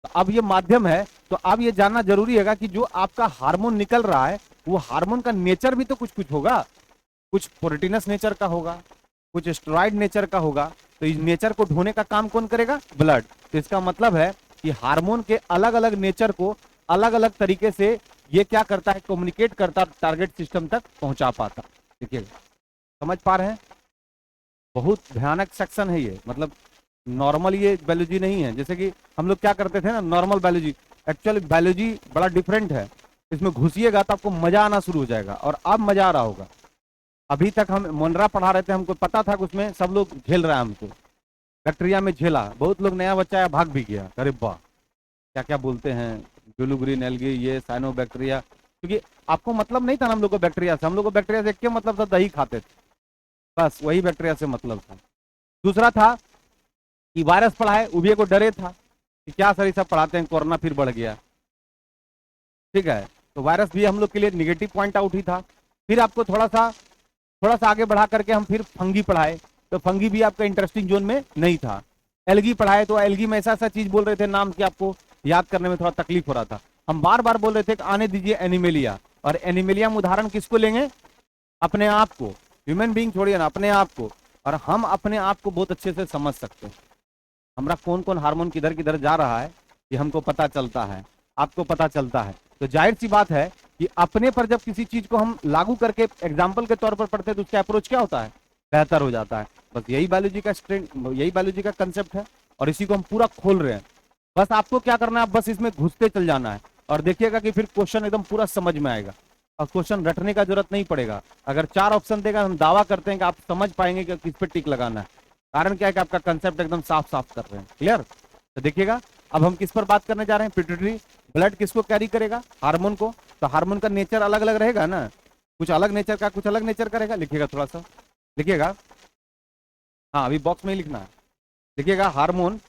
तो अब ये माध्यम है तो अब ये जानना जरूरी है कि जो आपका हार्मोन निकल रहा है वो हार्मोन का नेचर भी तो कुछ कुछ होगा, कुछ प्रोटीनस नेचर का होगा, कुछ स्टेरॉइड नेचर का होगा। तो इस नेचर को ढोने का काम कौन करेगा, ब्लड। तो इसका मतलब है कि हार्मोन के अलग अलग नेचर को अलग अलग तरीके से ये क्या करता है, कम्युनिकेट करता, टारगेट सिस्टम तक पहुंचा पाता। देखिए समझ पा रहे हैं, बहुत भयानक सेक्शन है ये। मतलब नॉर्मल ये बायोलॉजी नहीं है, जैसे कि हम लोग क्या करते थे ना, नॉर्मल बायोलॉजी। एक्चुअली बायोलॉजी बड़ा डिफरेंट है, इसमें घुसिएगा तो आपको मजा आना शुरू हो जाएगा और अब मजा आ रहा होगा। अभी तक हम मोनरा पढ़ा रहे थे, हमको पता था कि उसमें सब लोग झेल रहा है, हमको बैक्टीरिया में झेला। बहुत लोग नया बच्चा है भाग भी गया, अरे वाह क्या क्या बोलते हैं, ग्लूग्रीन एल्गी, ये साइनो बैक्टीरिया। क्योंकि आपको मतलब नहीं था ना हम लोग को बैक्टीरिया से, हम लोग को बैक्टीरिया से क्या मतलब था, दही खाते थे, बस वही बैक्टीरिया से मतलब था। दूसरा था कि वायरस पढ़ा है, उबिये को डरे था कि क्या सर ये सब पढ़ाते हैं, कोरोना फिर बढ़ गया। ठीक है, तो वायरस भी हम लोग के लिए निगेटिव पॉइंट आउट ही था। फिर आपको थोड़ा सा आगे बढ़ा करके हम फिर फंगी पढ़ाए, तो फंगी भी आपका इंटरेस्टिंग जोन में नहीं था। एल्गी पढ़ाए तो एल्गी में ऐसा चीज बोल रहे थे नाम कि आपको याद करने में थोड़ा तकलीफ हो रहा था। हम बार बार बोल रहे थे कि आने दीजिए एनिमेलिया, और एनिमेलिया में उदाहरण किसको लेंगे, अपने आप को, ह्यूमन बीइंग छोड़िए ना, अपने आप को। और हम अपने आप को बहुत अच्छे से समझ सकते हैं, हमारा कौन कौन हार्मोन किधर किधर जा रहा है ये हमको पता चलता है, आपको पता चलता है। तो जाहिर सी बात है कि अपने पर जब किसी चीज को हम लागू करके एग्जाम्पल के तौर पर पढ़ते हैं तो उसका अप्रोच क्या होता है, बेहतर हो जाता है। बस यही बायोलॉजी का यही बायोलॉजी का कंसेप्ट है और इसी को हम पूरा खोल रहे हैं। बस आपको क्या करना है, बस इसमें घुसते चल जाना है और देखिएगा कि फिर क्वेश्चन एकदम पूरा समझ में आएगा और क्वेश्चन रटने का जरूरत नहीं पड़ेगा। अगर 4 ऑप्शन देगा हम दावा करते हैं कि आप समझ पाएंगे कि किस पे टिक लगाना है। कारण क्या है कि आपका कंसेप्ट एकदम साफ साफ कर रहे हैं, क्लियर। तो देखिएगा अब हम किस पर बात करने जा रहे हैं, पिट्यूटरी ब्लड किसको कैरी करेगा, हार्मोन को। तो हार्मोन का नेचर अलग अलग रहेगा ना, कुछ अलग नेचर का कुछ अलग नेचर करेगा। लिखिएगा थोड़ा सा, लिखिएगा, हाँ अभी बॉक्स में ही लिखना है। लिखिएगा hormone,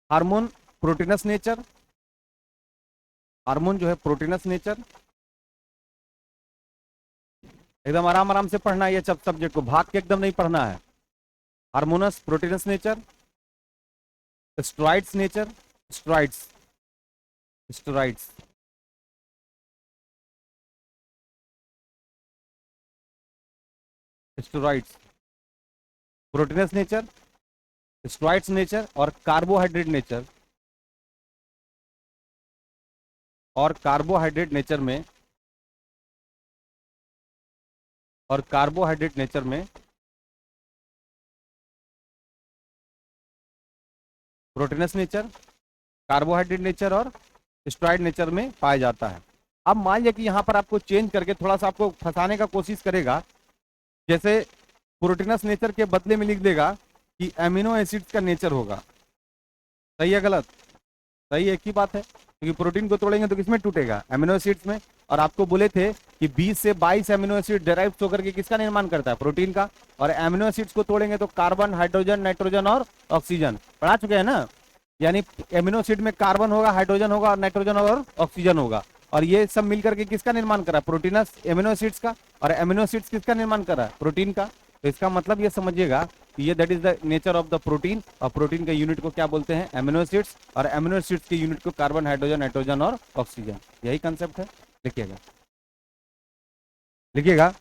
hormone proteins nature, hormone जो है प्रोटीनस नेचर। एकदम आराम आराम से पढ़ना है ये सब सब्जेक्ट को, भाग के एकदम नहीं पढ़ना है। Hormones proteins nature, steroids nature, steroids steroids, steroids, proteins nature, steroids nature और कार्बोहाइड्रेट नेचर, और कार्बोहाइड्रेट नेचर में, और कार्बोहाइड्रेट नेचर में प्रोटीनस नेचर, कार्बोहाइड्रेट नेचर और स्टेरॉइड नेचर में पाया जाता है। अब मान लिया कि यहाँ पर आपको चेंज करके थोड़ा सा आपको फंसाने का कोशिश करेगा, जैसे प्रोटीनस नेचर के बदले में लिख देगा कि एमिनो एसिड्स का नेचर होगा। सही है गलत? सही है, एक ही बात है, क्योंकि प्रोटीन को तोड़ेंगे तो किसमें टूटेगा? एमिनो एसिड्स में। और आपको बोले थे कि 20 से 22 एमिनो एसिड डेराइव होकर के किसका निर्माण करता है? प्रोटीन का। और एमिनो एसिड्स को तोड़ेंगे तो कार्बन, हाइड्रोजन, नाइट्रोजन और ऑक्सीजन, पढ़ा चुके हैं ना। यानी एमिनो एसिड में कार्बन होगा, हाइड्रोजन होगा और नाइट्रोजन और ऑक्सीजन होगा, और ये सब मिलकर के किसका निर्माण कर रहा है? प्रोटीनस, एमिनो एसिड्स का। और एमिनो एसिड्स किसका निर्माण कर रहा है? प्रोटीन का। तो इसका मतलब ये समझिएगा कि ये that is the nature of the protein, और प्रोटीन के यूनिट को क्या बोलते हैं? एमिनो एसिड्स, और एमिनो एसिड्स के यूनिट को कार्बन, हाइड्रोजन, नाइट्रोजन और ऑक्सीजन। यही कंसेप्ट है, लिखिएगा, लिखिएगा।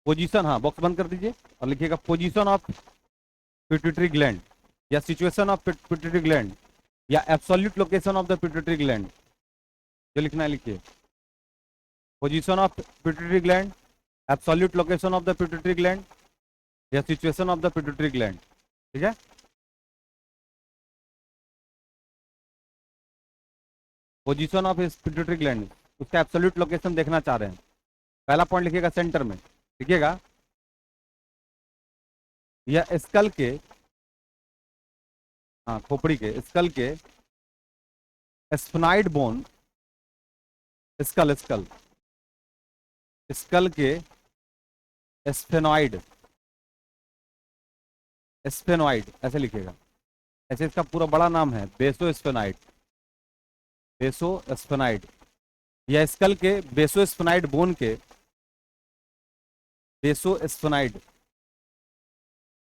पोजीशन, हाँ बॉक्स बंद कर दीजिए और लिखिएगा पोजीशन ऑफ पिट्यूटरी ग्लैंड, या सिचुएशन ऑफ पिट्यूटरी ग्लैंड, या absolute location of the pituitary gland. जो लिखना है लिखिए, position of pituitary gland, absolute location of the pituitary gland, या situation of the pituitary gland. ठीक है, पोजीशन ऑफ पिट्यूटरी ग्लैंड, उसका एब्सोल्यूट लोकेशन देखना चाह रहे हैं। पहला पॉइंट लिखिएगा सेंटर में, लिखिएगा यह स्कल के, हाँ खोपड़ी के, स्कल के sphenoid bone, skull skull skull के स्फेनॉइड, स्फेनॉइड ऐसे लिखिएगा, ऐसे इसका पूरा बड़ा नाम है बेसो स्फेनॉइड, बेसो स्फेनॉइड। यह स्कल के बेसो स्फेनॉइड बोन के, बेसो स्फेनॉइड,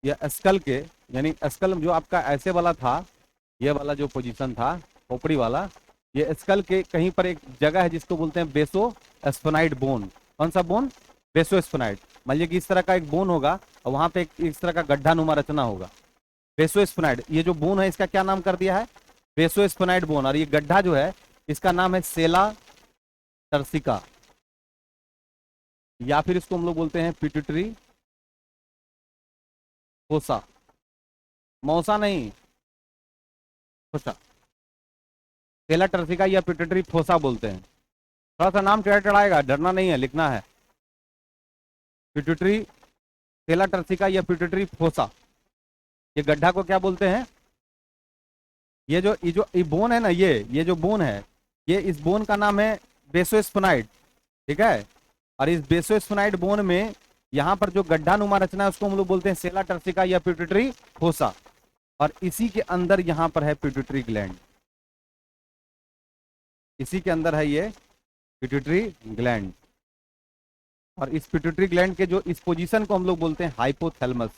या स्कल के, यानी स्कल जो आपका ऐसे वाला था, ये वाला जो पोजीशन था खोपड़ी वाला, ये स्कल के कहीं पर एक जगह है जिसको बोलते हैं बेसो स्फेनॉइड बोन। कौन सा बोन? बेसो स्फेनॉइड। मान लीजिए कि इस तरह का एक बोन होगा और वहां पे इस तरह का गड्ढा नुमा रचना होगा, बेसो स्फेनॉइड। ये जो बोन है इसका क्या नाम कर दिया है? बेसो स्फेनॉइड बोन। और ये गड्ढा जो है इसका नाम है सेला टर्सिका, या फिर इसको हम लोग बोलते हैं पिट्यूटरी फोसा। मौसा नहीं, फोसा, सेला टर्सिका या पिट्यूटरी फोसा बोलते हैं। थोड़ा सा नाम टेढ़ा टेढ़ाएगा, डरना नहीं है, लिखना है पिट्यूटरी सेला टर्सिका या पिट्यूटरी फोसा। ये गड्ढा को क्या बोलते हैं? ये जो ये बोन है ना, ये जो बोन है, ये इस बोन का नाम है बेसोस्फेनाइड। ठीक है, और इस बेसोस्फेनाइड बोन में यहाँ पर जो गड्ढा नुमा रचना है उसको हम लोग बोलते हैं सेला टर्सिका या पिट्यूटरी फोसा, और इसी के अंदर यहाँ पर है पिट्यूटरी ग्लैंड, इसी के अंदर है ये पिट्यूटरी ग्लैंड। और इस पिट्यूटरी ग्लैंड के जो इस पोजीशन को हम लोग बोलते हैं हाइपोथैलेमस।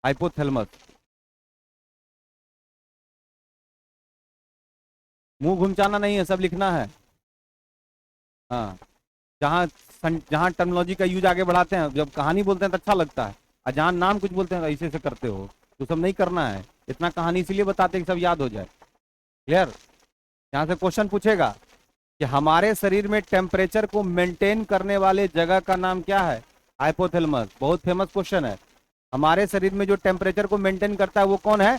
हाइपोथैलेमस, मुंह घुमचाना नहीं है, सब लिखना है। हाँ, जहाँ जहाँ टर्मिनोलॉजी का यूज आगे बढ़ाते हैं, जब कहानी बोलते हैं तो अच्छा लगता है, और जहाँ नाम कुछ बोलते हैं तो ऐसे ऐसे करते हो, तो सब नहीं करना है। इतना कहानी इसलिए बताते हैं कि सब याद हो जाए। क्लियर? यहाँ से क्वेश्चन पूछेगा कि हमारे शरीर में टेम्परेचर को मेंटेन करने वाले जगह का नाम क्या है? हाइपोथैलेमस। बहुत फेमस क्वेश्चन है। हमारे शरीर में जो टेम्परेचर को मेंटेन करता है वो कौन है?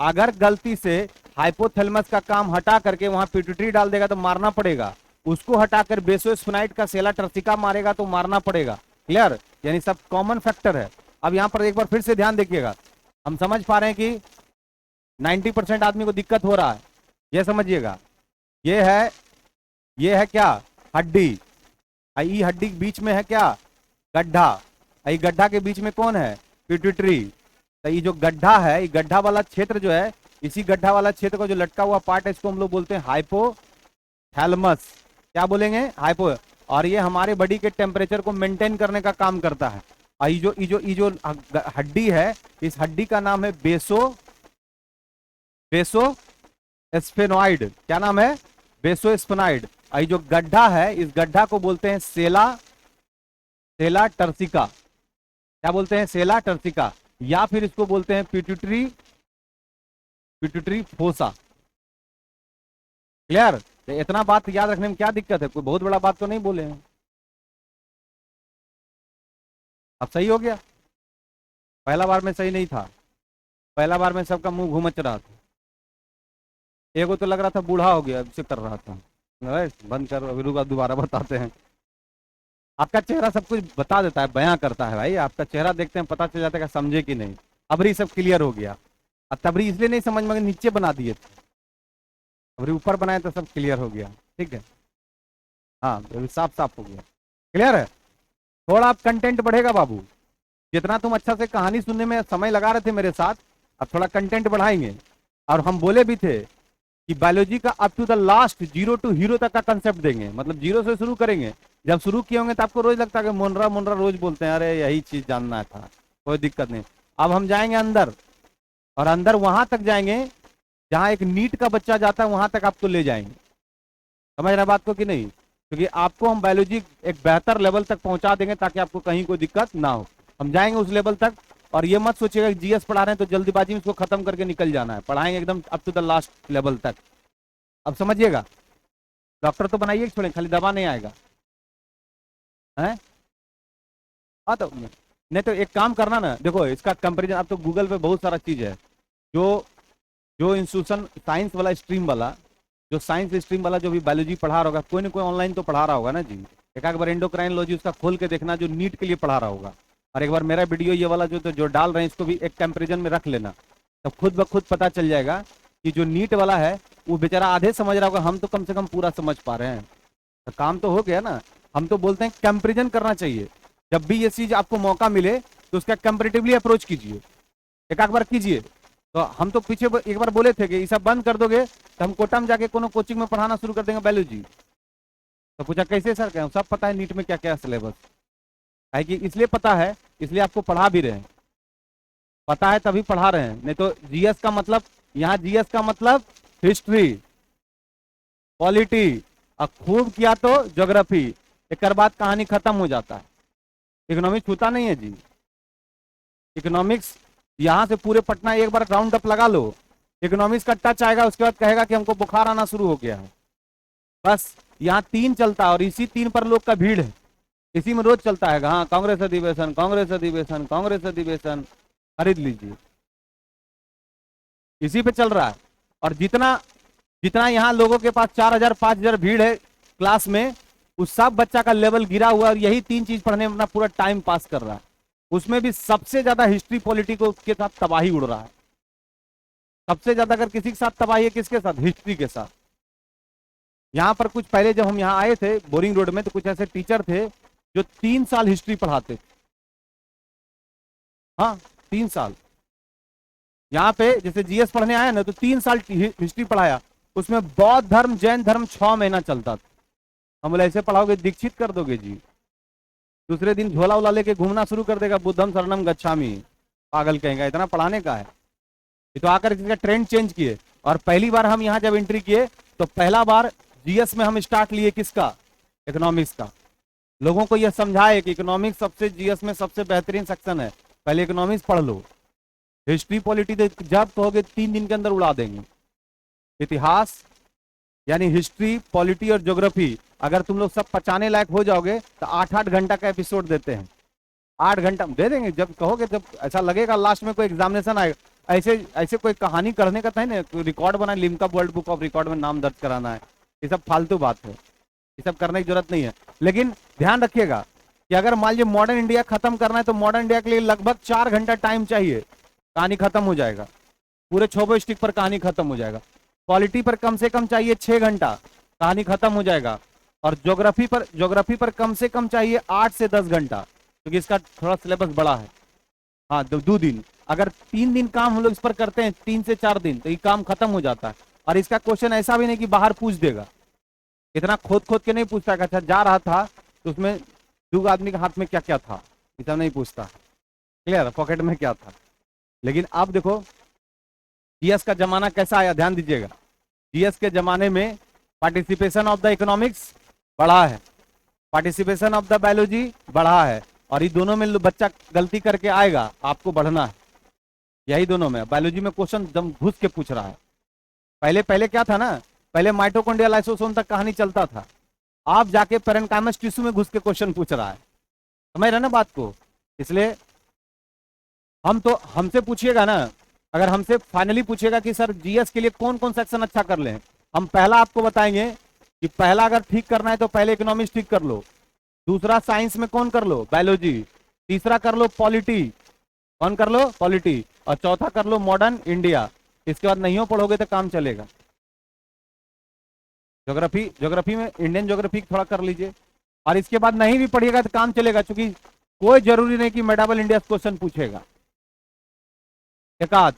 अगर गलती से हाइपोथैलेमस का काम हटा करके वहां पिट्यूटरी डाल देगा तो मारना पड़ेगा, उसको हटाकर बेसोस्फेनाइड का सेला टर्सिका मारेगा तो मारना पड़ेगा। क्लियर? यानी सब कॉमन फैक्टर है। अब यहाँ पर एक बार फिर से ध्यान देखिएगा, हम समझ पा रहे हैं कि 90% आदमी को दिक्कत हो रहा है, ये समझिएगा। ये है क्या? हड्डी। ई हड्डी के बीच में है क्या? गड्ढा। ई गड्ढा के बीच में कौन है? पिट्यूटरी। तो ये जो गड्ढा है, ये गड्ढा वाला क्षेत्र जो है, इसी गड्ढा वाला क्षेत्र को जो लटका हुआ पार्ट है इसको हम लोग बोलते हैं हाइपोथैलेमस। क्या बोलेंगे? हाइपो। और ये हमारे बॉडी के टेम्परेचर को मेंटेन करने का काम करता है। और ये जो हड्डी है, इस हड्डी का नाम है बेसो स्फेनॉइड। क्या नाम है? बेसो स्फेनॉइड। और ये जो गड्ढा है, इस गड्ढा को बोलते हैं सेला टर्सिका। क्या बोलते हैं? सेला टर्सिका, या फिर इसको बोलते हैं पिट्यूटरी फोसा। क्लियर? तो इतना बात याद रखने में क्या दिक्कत है? कोई बहुत बड़ा बात तो नहीं बोले हैं। अब सही हो गया? पहला बार में सही नहीं था, पहला बार में सबका मुंह घूमच रहा था। एगो तो लग रहा था बूढ़ा हो गया, इससे कर रहा था। बंद कर, अभी रुका दोबारा बताते हैं। आपका चेहरा सब कुछ बता देता है, बयां करता है भाई। आपका चेहरा देखते हैं, पता चल जाता है कि समझे कि नहीं। अबरी सब क्लियर हो गया। अब तबरी इसलिए नहीं समझ में, नीचे बना दिए थे, अबरी ऊपर बनाए तो सब क्लियर हो गया। ठीक है, हाँ अभी साफ साफ हो गया। क्लियर है? थोड़ा आप कंटेंट बढ़ेगा बाबू। जितना तुम अच्छा से कहानी सुनने में समय लगा रहे थे मेरे साथ, अब थोड़ा कंटेंट बढ़ाएंगे। और हम बोले भी थे कि बायोलॉजी का up to the last, 0 to hero तक का कंसेप्ट देंगे। मतलब 0 से शुरू करेंगे। जब शुरू किए होंगे तो आपको रोज लगता है कि मुनरा मुनरा रोज बोलते हैं, अरे यही चीज जानना था, कोई दिक्कत नहीं। अब हम जाएंगे अंदर, और अंदर वहां तक जाएंगे जहां एक नीट का बच्चा जाता है, वहां तक आपको ले जाएंगे। समझ रहे बात को कि नहीं? क्योंकि आपको हम बायोलॉजी एक बेहतर लेवल तक पहुंचा देंगे ताकि आपको कहीं कोई दिक्कत ना हो। हम जाएंगे उस लेवल तक। और ये मत सोचिएगा कि जीएस पढ़ा रहे हैं तो जल्दीबाजी में इसको खत्म करके निकल जाना है। पढ़ाएंगे एकदम up to the last level तक। अब समझिएगा, डॉक्टर तो बनाइए, छोड़ें, खाली दवा नहीं आएगा है। हाँ तो नहीं तो एक काम करना ना, देखो इसका कंपैरिजन, अब तो गूगल पे बहुत सारा चीज है। जो जो इंस्टीट्यूशन साइंस वाला स्ट्रीम वाला, जो साइंस स्ट्रीम वाला जो भी बायोलॉजी पढ़ा रहा होगा, कोई ना कोई ऑनलाइन तो पढ़ा रहा होगा ना जी। एक बार एंडोक्राइनोलॉजी उसका खोल के देखना, जो नीट के लिए पढ़ा रहा होगा। और एक बार मेरा वीडियो ये वाला जो डाल रहे हैं, इसको भी एक कंपेरिजन में रख लेना, तब खुद ब खुद पता चल जाएगा कि जो नीट वाला है वो बेचारा आधे समझ रहा होगा, हम तो कम से कम पूरा समझ पा रहे हैं। तो काम तो हो गया ना। हम तो बोलते हैं कंपेरिजन करना चाहिए। जब भी ये चीज आपको मौका मिले तो उसका कंपेरेटिवली अप्रोच कीजिए, एक बार कीजिए। तो हम तो पीछे एक बार बोले थे कि ये सब बंद कर दोगे तो हम कोटा में जाके कोनो कोचिंग में पढ़ाना शुरू कर देंगे बायोलॉजी। तो पूछा कैसे सर? कहें सब पता है नीट में क्या क्या सिलेबस है। कि इसलिए पता है, इसलिए आपको पढ़ा भी रहे हैं, पता है तभी पढ़ा रहे हैं। नहीं तो जीएस का मतलब, यहाँ जीएस का मतलब हिस्ट्री, पॉलिटी, और खूब किया तो ज्योग्राफी। एक बाद कहानी खत्म हो जाता है। इकोनॉमिक्स छूता नहीं है जी। इकोनॉमिक्स यहां से पूरे पटना एक बार राउंड अप लगा लो, इकोनॉमिक्स का टच आएगा, उसके बाद कहेगा कि हमको बुखार आना शुरू हो गया है। बस यहाँ 3 चलता है और इसी 3 पर लोग का भीड़ है, इसी में रोज चलता है। हाँ, कांग्रेस अधिवेशन, कांग्रेस अधिवेशन, कांग्रेस अधिवेशन, खरीद लीजिए, इसी पे चल रहा है। और जितना जितना यहाँ लोगों के पास 4000 5000 भीड़ है क्लास में, उस सब बच्चा का लेवल गिरा हुआ है और यही 3 चीज पढ़ने में अपना पूरा टाइम पास कर रहा है। उसमें भी सबसे ज्यादा हिस्ट्री पॉलिटी को के साथ तबाही उड़ रहा है। सबसे ज्यादा अगर किसी के साथ तबाही है, किसके साथ? हिस्ट्री के साथ। यहाँ पर कुछ पहले जब हम यहाँ आए थे बोरिंग रोड में, तो कुछ ऐसे टीचर थे जो 3 साल हिस्ट्री पढ़ाते थे। हाँ 3 साल। यहाँ पे जैसे जीएस पढ़ने आया ना, तो 3 साल हिस्ट्री पढ़ाया। उसमें बौद्ध धर्म, जैन धर्म 6 महीना चलता था। हम बोले ऐसे पढ़ाओगे दीक्षित कर दोगे जी। दूसरे दिन झोला उला लेके घूमना शुरू कर देगा, बुद्धम शरणम गच्छामि। पागल कहेगा, इतना पढ़ाने का है। ये तो आकर इसका ट्रेंड चेंज किए। और पहली बार हम यहाँ जब एंट्री किए तो पहला बार जीएस में हम स्टार्ट लिए किसका? इकोनॉमिक्स का। लोगों को यह समझाए कि इकोनॉमिक्स सबसे जीएस में सबसे बेहतरीन सेक्शन है, पहले इकोनॉमिक्स पढ़ लो। हिस्ट्री पॉलिटी जब कहोगे 3 दिन के अंदर उड़ा देंगे। इतिहास यानी हिस्ट्री, पॉलिटी और ज्योग्राफी अगर तुम लोग सब पचाने लायक हो जाओगे तो 8-8 घंटा का एपिसोड देते हैं। 8 घंटा दे देंगे जब कहोगे। जब ऐसा लगेगा लास्ट में कोई एग्जामिनेशन आएगा, ऐसे कोई कहानी करने का था ना, कोई रिकॉर्ड बना, Limca world book of record में नाम दर्ज कराना है, ये सब फालतू बात है, ये सब करने की जरूरत नहीं है। लेकिन ध्यान रखिएगा कि अगर मान लीजिए मॉडर्न इंडिया खत्म करना है तो मॉडर्न इंडिया के लिए लगभग 4 घंटा टाइम चाहिए, कहानी खत्म हो जाएगा। पूरे 6 स्टिक पर कहानी खत्म हो जाएगा। पॉलिटी पर कम से कम चाहिए 6 घंटा, कहानी खत्म हो जाएगा। और ज्योग्राफी पर कम से कम चाहिए 8 से 10 घंटा, क्योंकि इसका थोड़ा सिलेबस बड़ा है। हाँ 2 दिन, अगर 3 दिन काम हम लोग इस पर करते हैं, 3 से 4 दिन, तो ये काम खत्म हो जाता है। और इसका क्वेश्चन ऐसा भी नहीं कि बाहर पूछ देगा, इतना खोद खोद के नहीं पूछता। अच्छा जा रहा था तो उसमें दो आदमी के हाथ में क्या क्या था, इतना नहीं पूछता, क्लियर, पॉकेट में क्या था। लेकिन अब देखो जीएस का जमाना कैसा आया, ध्यान दीजिएगा। जीएस के जमाने में पार्टिसिपेशन ऑफ द इकोनॉमिक्स बढ़ा है, पार्टिसिपेशन ऑफ द बायोलॉजी बढ़ा है, और ये दोनों में बच्चा गलती करके आएगा, आपको बढ़ना है, यही दोनों में। बायोलॉजी में क्वेश्चन दम घुस के पूछ रहा है। पहले पहले क्या था ना, पहले माइटोकॉन्ड्रिया लाइसोसोम तक कहानी चलता था, आप जाके पेरेन्काइमस टिश्यू में घुस के क्वेश्चन पूछ रहा है, समझ रहे ना बात को। इसलिए हमसे पूछिएगा ना, अगर हमसे फाइनली पूछेगा कि सर जीएस के लिए कौन कौन सेक्शन अच्छा कर लें, हम पहला आपको बताएंगे कि पहला अगर ठीक करना है तो पहले इकोनॉमिक्स ठीक कर लो, दूसरा साइंस में कौन कर लो, बायोलॉजी, तीसरा कर लो पॉलिटी, कौन कर लो, पॉलिटी, और चौथा कर लो मॉडर्न इंडिया। इसके बाद नहीं हो पढ़ोगे तो काम चलेगा। ज्योग्राफी, ज्योग्राफी में इंडियन ज्योग्राफी थोड़ा कर लीजिए, और इसके बाद नहीं भी पढ़िएगा तो काम चलेगा, क्योंकि कोई जरूरी नहीं कि मेडाबल इंडिया क्वेश्चन पूछेगा, एकाध,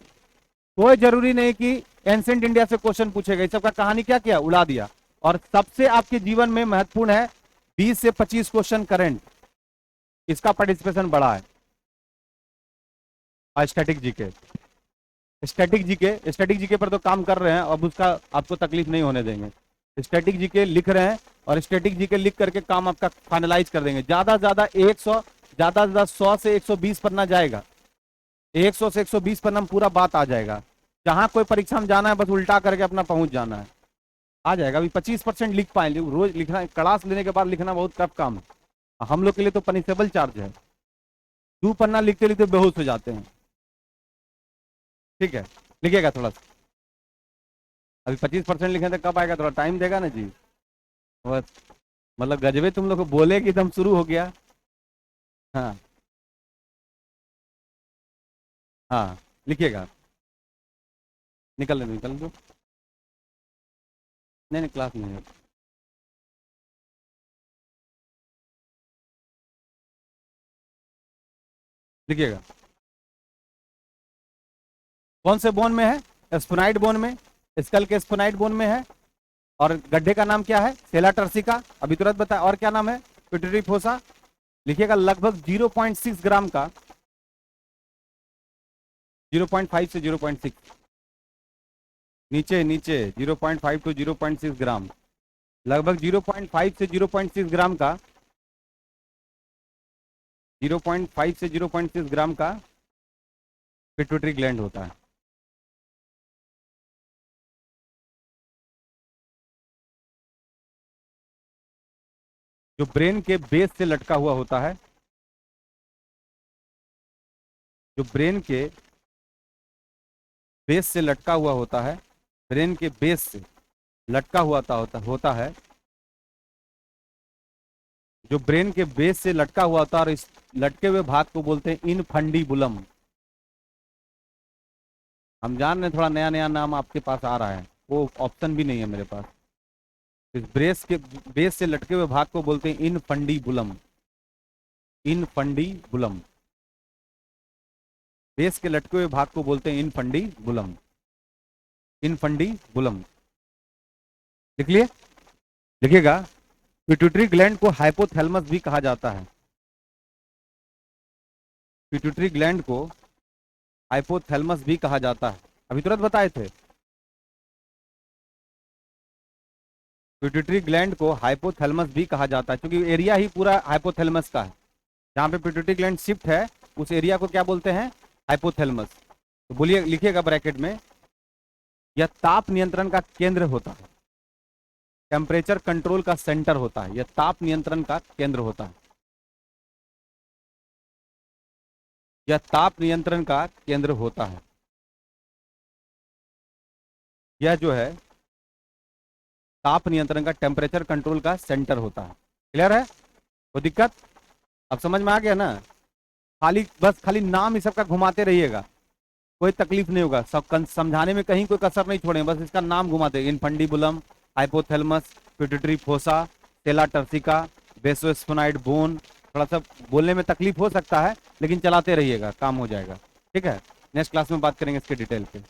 कोई जरूरी नहीं कि एंसेंट इंडिया से क्वेश्चन पूछेगा। इस सबका कहानी क्या किया, उड़ा दिया। और सबसे आपके जीवन में महत्वपूर्ण है 20 से 25 क्वेश्चन करंट, इसका पार्टिसिपेशन बढ़ा है। और static GK, static GK, static GK पर तो काम कर रहे हैं, अब उसका आपको तकलीफ नहीं होने देंगे। स्टैटिक जीके लिख रहे हैं, और स्टैटिक जीके लिख करके काम आपका फाइनलाइज कर देंगे। ज्यादा से ज्यादा 100, ज्यादा से ज्यादा 100 से 120 पन्ना जाएगा, 100 से 120 पन्ना में पूरा बात आ जाएगा। जहां कोई परीक्षा में जाना है बस उल्टा करके अपना पहुंच जाना है, आ जाएगा। अभी 25% लिख पाए, रोज लिखना, क्लास लेने के बाद लिखना बहुत टफ काम है, हम लोग के लिए तो पनिशेबल चार्ज है। 2 पन्ना लिखते लिखते बेहोश हो जाते हैं। ठीक है, लिखिएगा थोड़ा सा, अभी 25% लिखे तो कब आएगा, थोड़ा टाइम देगा ना जी। बस मतलब गजबे तुम लोग को बोले कि एकदम शुरू हो गया। हाँ हाँ, लिखिएगा, निकल दो, निकल दो, नहीं नहीं क्लास नहीं है। लिखिएगा, कौन से बोन में है, स्पोनाइड बोन में, स्कल के स्पोनाइड बोन में है। और गड्ढे का नाम क्या है, सेला टर्सिका, अभी तुरंत बताया। और क्या नाम है, पिट्यूटरी फोसा। लिखिएगा लगभग 0.6 ग्राम का, 0.5 से 0.6, नीचे नीचे 0.5 टू 0.6 ग्राम, लगभग 0.5 से 0.6 ग्राम का, 0.5 से 0.6 ग्राम का पिट्यूटरी ग्लैंड होता है। जो ब्रेन के बेस से लटका हुआ होता है, जो ब्रेन के बेस से लटका हुआ होता है, ब्रेन के बेस से लटका हुआ होता है, जो ब्रेन के बेस से लटका हुआ होता है, और इस लटके हुए भाग को बोलते हैं इनफंडीबुलम। हम जान रहे हैं थोड़ा नया नया नाम आपके पास आ रहा है, वो ऑप्शन भी नहीं है मेरे पास। इस ब्रेस के बेस से लटके हुए भाग को बोलते हैं इनफंडीबुलम, इनफंडीबुलम, बेस के लटके हुए भाग को बोलते हैं इनफंडीबुलम, इनफंडीबुलम। लिख लिए, लिखिएगा। पिट्यूटरी ग्लैंड को हाइपोथैलेमस भी कहा जाता है, पिट्यूटरी ग्लैंड को हाइपोथैलेमस भी कहा जाता है, अभी तुरंत बताए थे। पिट्यूटरी ग्लैंड को हाइपोथैलेमस भी कहा जाता है, क्योंकि एरिया ही पूरा हाइपोथैलेमस का है। जहां पे पिट्यूटरी ग्लैंड शिफ्ट है उस एरिया को क्या बोलते हैं, हाइपोथैलेमस। तो बोलिए, लिखिएगा ब्रैकेट में, यह ताप नियंत्रण का केंद्र होता है, टेम्परेचर कंट्रोल का सेंटर होता है, यह ताप नियंत्रण का केंद्र होता है, यह ताप नियंत्रण का केंद्र होता है। यह जो है ताप नियंत्रण का, टेम्परेचर कंट्रोल का सेंटर होता है। क्लियर है, कोई दिक्कत, अब समझ में आ गया ना। खाली बस खाली नाम ही सबका घुमाते रहिएगा, कोई तकलीफ नहीं होगा, सब समझाने में कहीं कोई कसर नहीं छोड़ेंगे, बस इसका नाम घुमाते, इनफंडीबुलम, हाइपोथैलेमस, पिट्यूटरी फोसा, सेला टर्सिका, बेसोस्फेनाइड बोन। थोड़ा सा बोलने में तकलीफ हो सकता है, लेकिन चलाते रहिएगा, काम हो जाएगा। ठीक है, नेक्स्ट क्लास में बात करेंगे इसके डिटेल पे।